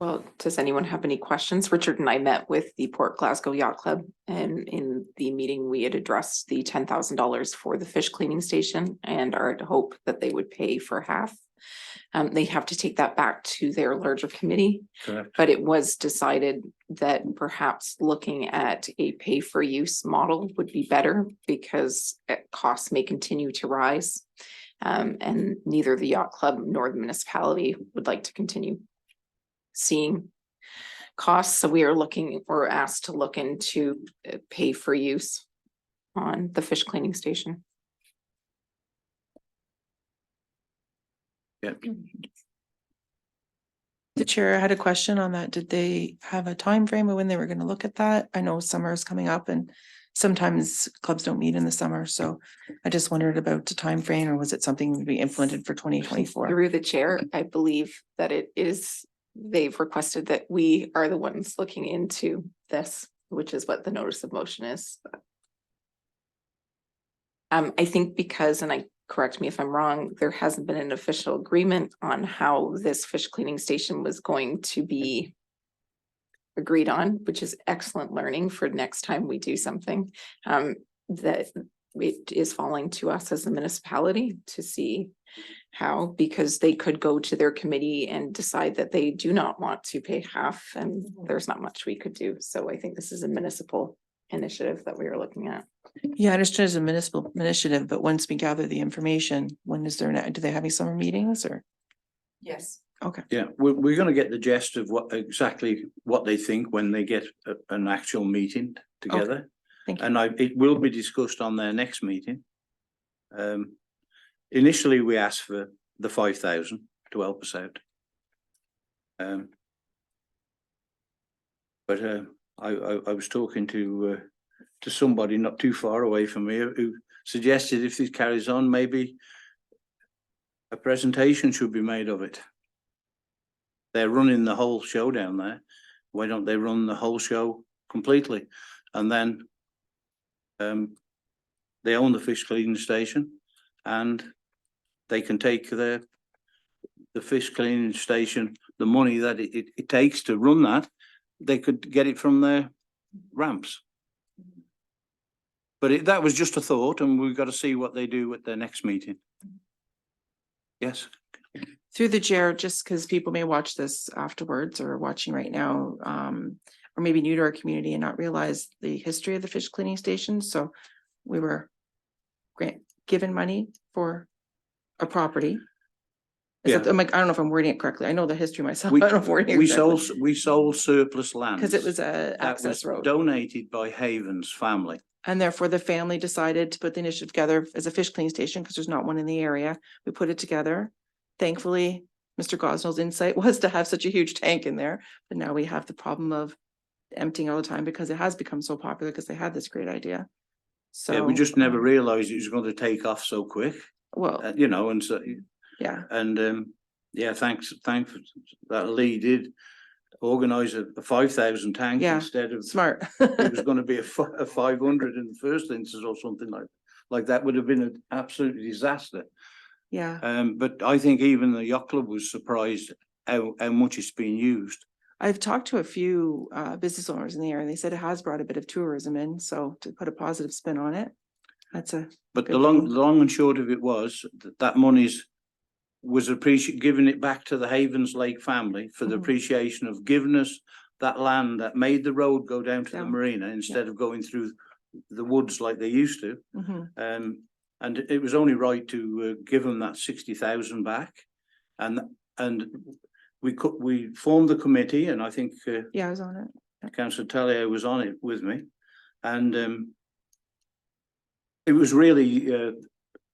Well, does anyone have any questions? Richard and I met with the Port Glasgow Yacht Club, and in the meeting, we had addressed the $10,000 for the fish cleaning station and are to hope that they would pay for half. They have to take that back to their larger committee. Correct. But it was decided that perhaps looking at a pay-for-use model would be better because costs may continue to rise. And neither the yacht club nor the municipality would like to continue seeing costs. So we are looking, or asked to look into pay for use on the fish cleaning station. Yep. The chair had a question on that. Did they have a time frame of when they were going to look at that? I know summer is coming up and sometimes clubs don't meet in the summer. So I just wondered about the time frame, or was it something to be implemented for 2024? Through the chair, I believe that it is, they've requested that we are the ones looking into this, which is what the notice of motion is. I think because, and I correct me if I'm wrong, there hasn't been an official agreement on how this fish cleaning station was going to be agreed on, which is excellent learning for next time we do something. That it is falling to us as a municipality to see how, because they could go to their committee and decide that they do not want to pay half, and there's not much we could do. So I think this is a municipal initiative that we are looking at. Yeah, I understand it's a municipal initiative, but once we gather the information, when is there, do they have any summer meetings or? Yes. Okay. Yeah, we're going to get the gist of exactly what they think when they get an actual meeting together. Thank you. And it will be discussed on their next meeting. Initially, we asked for the 5,000 to help us out. But I was talking to somebody not too far away from me who suggested if this carries on, maybe a presentation should be made of it. They're running the whole show down there. Why don't they run the whole show completely? And then they own the fish cleaning station, and they can take the fish cleaning station, the money that it takes to run that, they could get it from their ramps. But that was just a thought, and we've got to see what they do at their next meeting. Yes. Through the chair, just because people may watch this afterwards or watching right now, or maybe new to our community and not realize the history of the fish cleaning station. So we were given money for a property. Yeah. I'm like, I don't know if I'm wording it correctly. I know the history myself. I don't know if I'm wording it We correctly. sold surplus land. Because it was a that access was road. donated by Haven's family. And therefore the family decided to put the initiative together as a fish cleaning station because there's not one in the area. We put it together. Thankfully, Mr. Gosnell's insight was to have such a huge tank in there, but now we have the problem of emptying all the time because it has become so popular because they had this great idea. So Yeah, we just never realized it was going to take off so quick. Well, You know, and so yeah, and yeah, thanks that Lee did organize a 5,000 tank Yeah, instead of smart. it was going to be a 500 in the first instance or something like that. Would have been an absolute disaster. Yeah, But I think even the yacht club was surprised how much it's been used. I've talked to a few business owners in the area and they said it has brought a bit of tourism in, so to put a positive spin on it. That's a, But good the long, thing. the long and short of it was that money's was giving it back to the Havens Lake family for the Mhm. appreciation of giving us that land that made the road go down to the Down. marina instead of going through the woods like they used to. Mhm. And it was only right to give them that 60,000 back. And we formed the committee, and I think Yeah, I was on it. Councillor Tellier was on it with me. And it was really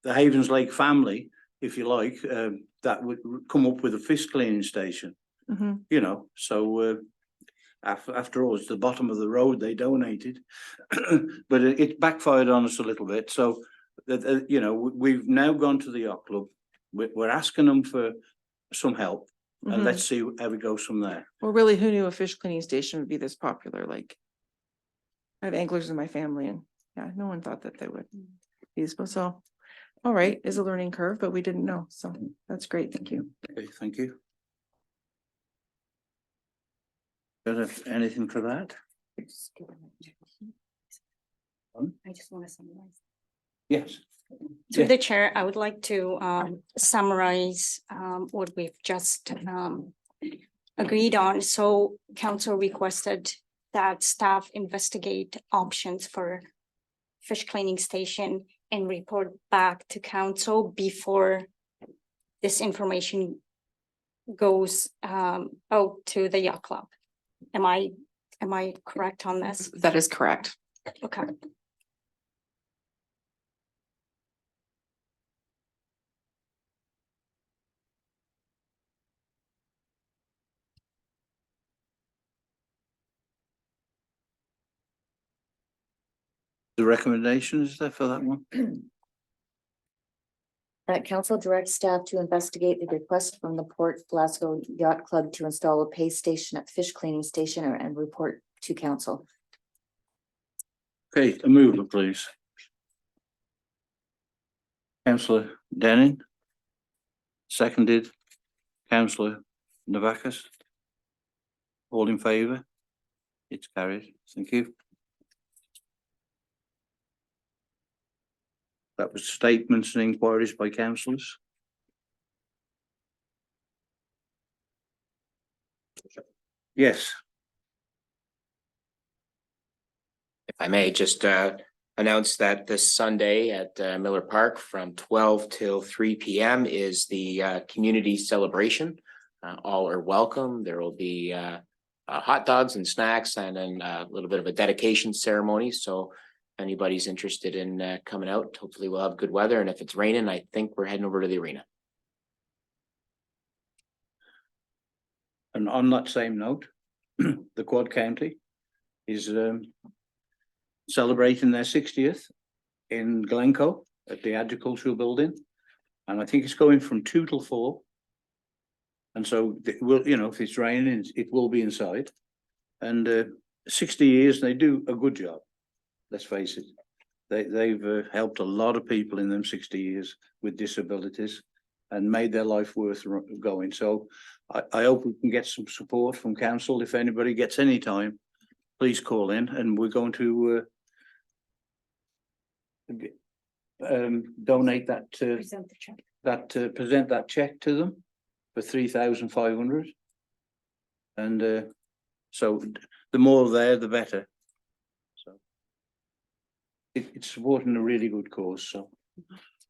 the Havens Lake family, if you like, that would come up with a fish cleaning station, Mhm. you know, so after all, it's the bottom of the road they donated, but it backfired on us a little bit. So that, you know, we've now gone to the yacht club. We're asking them for some help, and Mhm. let's see how it goes from there. Well, really, who knew a fish cleaning station would be this popular? Like, I have anglers in my family and yeah, no one thought that they would be useful. So, all right, is a learning curve, but we didn't know. So that's great. Thank you. Okay, thank you. Anything for that? I just want to summarize. Yes. Through Yeah. the chair, I would like to summarize what we've just agreed on. So council requested that staff investigate options for fish cleaning station and report back to council before this information goes out to the yacht club. Am I correct on this? That is correct. Okay. The recommendation is there for that one? That council directs staff to investigate the request from the Port Glasgow Yacht Club to install a pay station at the fish cleaning station and report to council. Okay, a mover, please. Councillor Denning. Seconded, Councillor Navakis. All in favour? It's carried. Thank you. That was statements and inquiries by councillors. Yes. If I may, just announce that this Sunday at Miller Park from 12 till 3 p.m. is the community celebration. All are welcome. There will be hot dogs and snacks and then a little bit of a dedication ceremony. So if anybody's interested in coming out, hopefully we'll have good weather. And if it's raining, I think we're heading over to the arena. And on that same note, the Quad County is celebrating their 60th in Glencoe at the Agricultural Building. And I think it's going from 2 till 4. And so it will, you know, if it's raining, it will be inside. And 60 years, they do a good job. Let's face it. They've helped a lot of people in them 60 years with disabilities and made their life worth going. So I hope we can get some support from council. If anybody gets any time, please call in, and we're going to donate that Present the check. present that check to them for 3,500. And so the more there, the better. So it's supporting a really good cause. So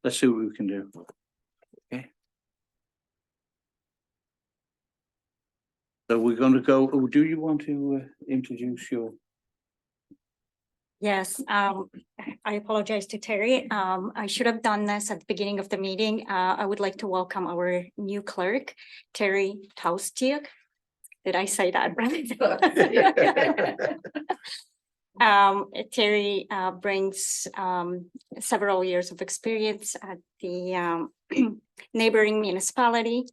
let's see what we can do. Okay. So we're going to go. Oh, do you want to introduce your? Yes, I apologize to Terry. I should have done this at the beginning of the meeting. I would like to welcome our new clerk, Terry Taustiuk. Did I say that right? Terry brings several years of experience at the neighboring municipality.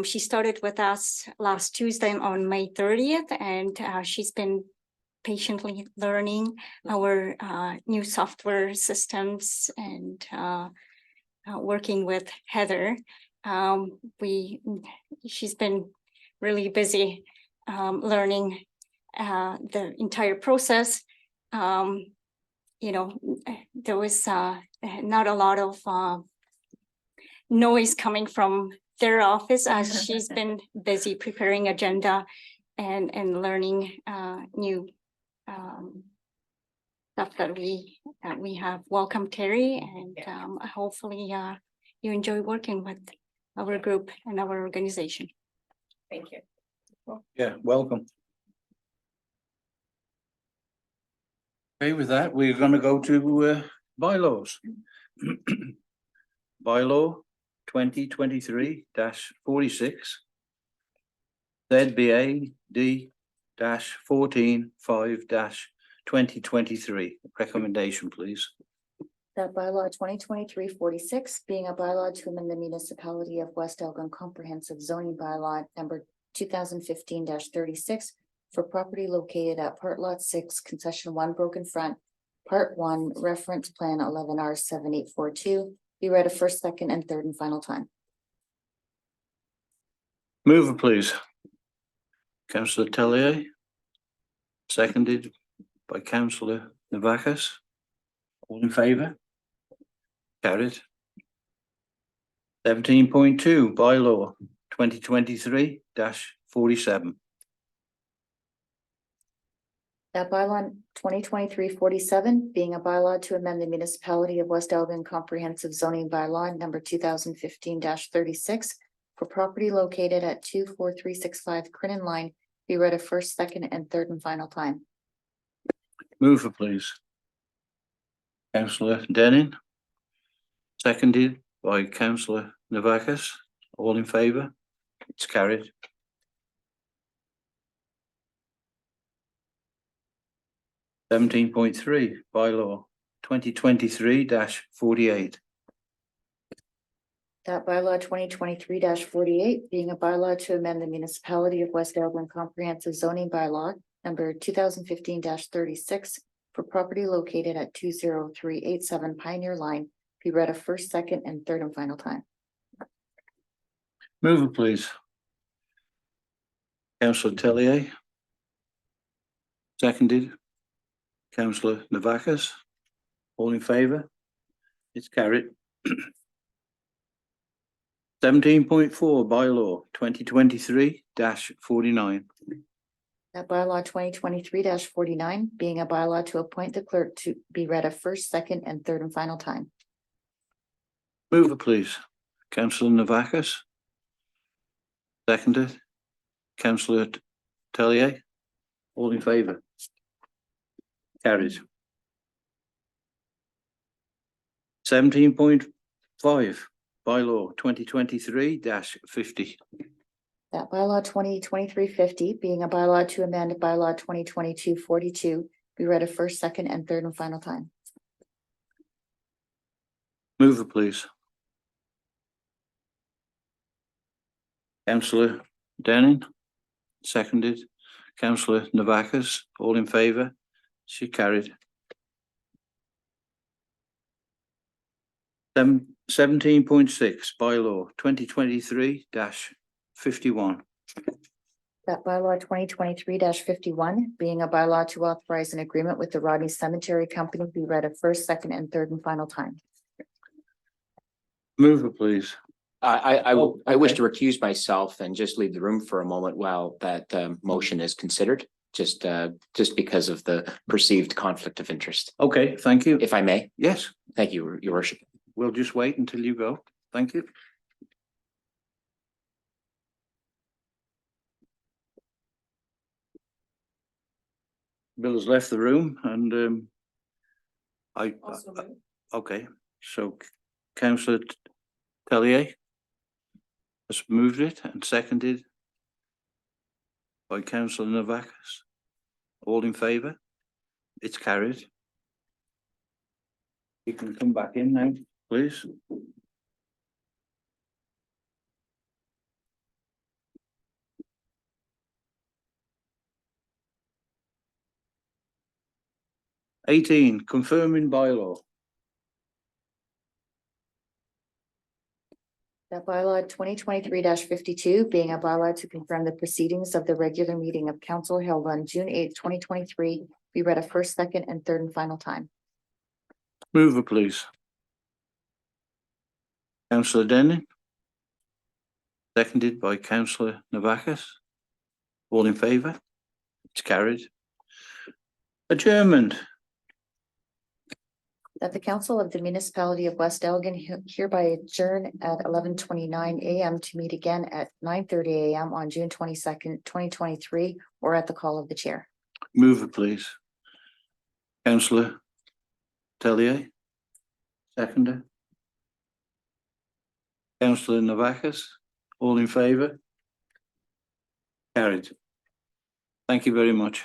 She started with us last Tuesday on May 30th, and she's been patiently learning our new software systems and working with Heather. She's been really busy learning the entire process. You know, there was not a lot of noise coming from their office as she's been busy preparing agenda and learning new stuff that we have. Welcome, Terry, and hopefully you enjoy working with our group and our organization. Thank you. Yeah, welcome. Okay, with that, we're gonna go to bylaws. Bylaw 2023-46. ZBA D-14-5-2023. Recommendation, please. That bylaw 2023-46 being a bylaw to amend the municipality of West Elgin comprehensive zoning bylaw number 2015-36 for property located at Part Lot 6, Concession 1, Broken Front, Part 1, Reference Plan 11R7842, be read a first, second, and third and final time. Mover, please. Councillor Tellier. Seconded by Councillor Navakis. All in favour? Carried. 17.2 bylaw 2023-47. That bylaw 2023-47 being a bylaw to amend the municipality of West Elgin comprehensive zoning bylaw number 2015-36 for property located at 24365 Crinan Line, be read a first, second, and third and final time. Mover, please. Councillor Denning. Seconded by Councillor Navakis. All in favour? It's carried. Seventeen point three bylaw 2023-48. That bylaw 2023-48 being a bylaw to amend the municipality of West Elgin comprehensive zoning bylaw number 2015-36 for property located at 20387 Pioneer Line, be read a first, second, and third and final time. Mover, please. Councillor Tellier. Seconded. Councillor Navakis. All in favour? It's carried. 17.4 bylaw 2023-49. That bylaw 2023-49 being a bylaw to appoint the clerk to be read a first, second, and third and final time. Mover, please. Councillor Navakis. Seconded. Councillor Tellier. All in favour? Carried. 17.5 bylaw 2023-50. That bylaw 2023-50 being a bylaw to amend bylaw 2022-42 be read a first, second, and third and final time. Mover, please. Councillor Denning. Seconded. Councillor Navakis. All in favour? She carried. 17.6 bylaw 2023-51. That bylaw 2023-51 being a bylaw to authorize an agreement with the Rodney Cemetery Company be read a first, second, and third and final time. Mover, please. I wish to recuse myself and just leave the room for a moment while that motion is considered, just because of the perceived conflict of interest. Okay, thank you. If I may. Yes, Thank you, Your Worship. we'll just wait until you go. Thank you. Bill has left the room and okay, so Councillor Tellier has moved it and seconded by Councillor Navakis. All in favour? It's carried. You can come back in now, please. Eighteen, confirming bylaw. That bylaw 2023-52 being a bylaw to confirm the proceedings of the regular meeting of council held on June 8th, 2023, be read a first, second, and third and final time. Mover, please. Councillor Denny. Seconded by Councillor Navakis. All in favour? It's carried. Adjournment. That the council of the municipality of West Elgin hereby adjourn at 11:29 a.m. to meet again at 9:30 a.m. on June 22nd, 2023, or at the call of the chair. Mover, please. Councillor Tellier. Seconder. Councillor Navakis. All in favour? Carried. Thank you very much.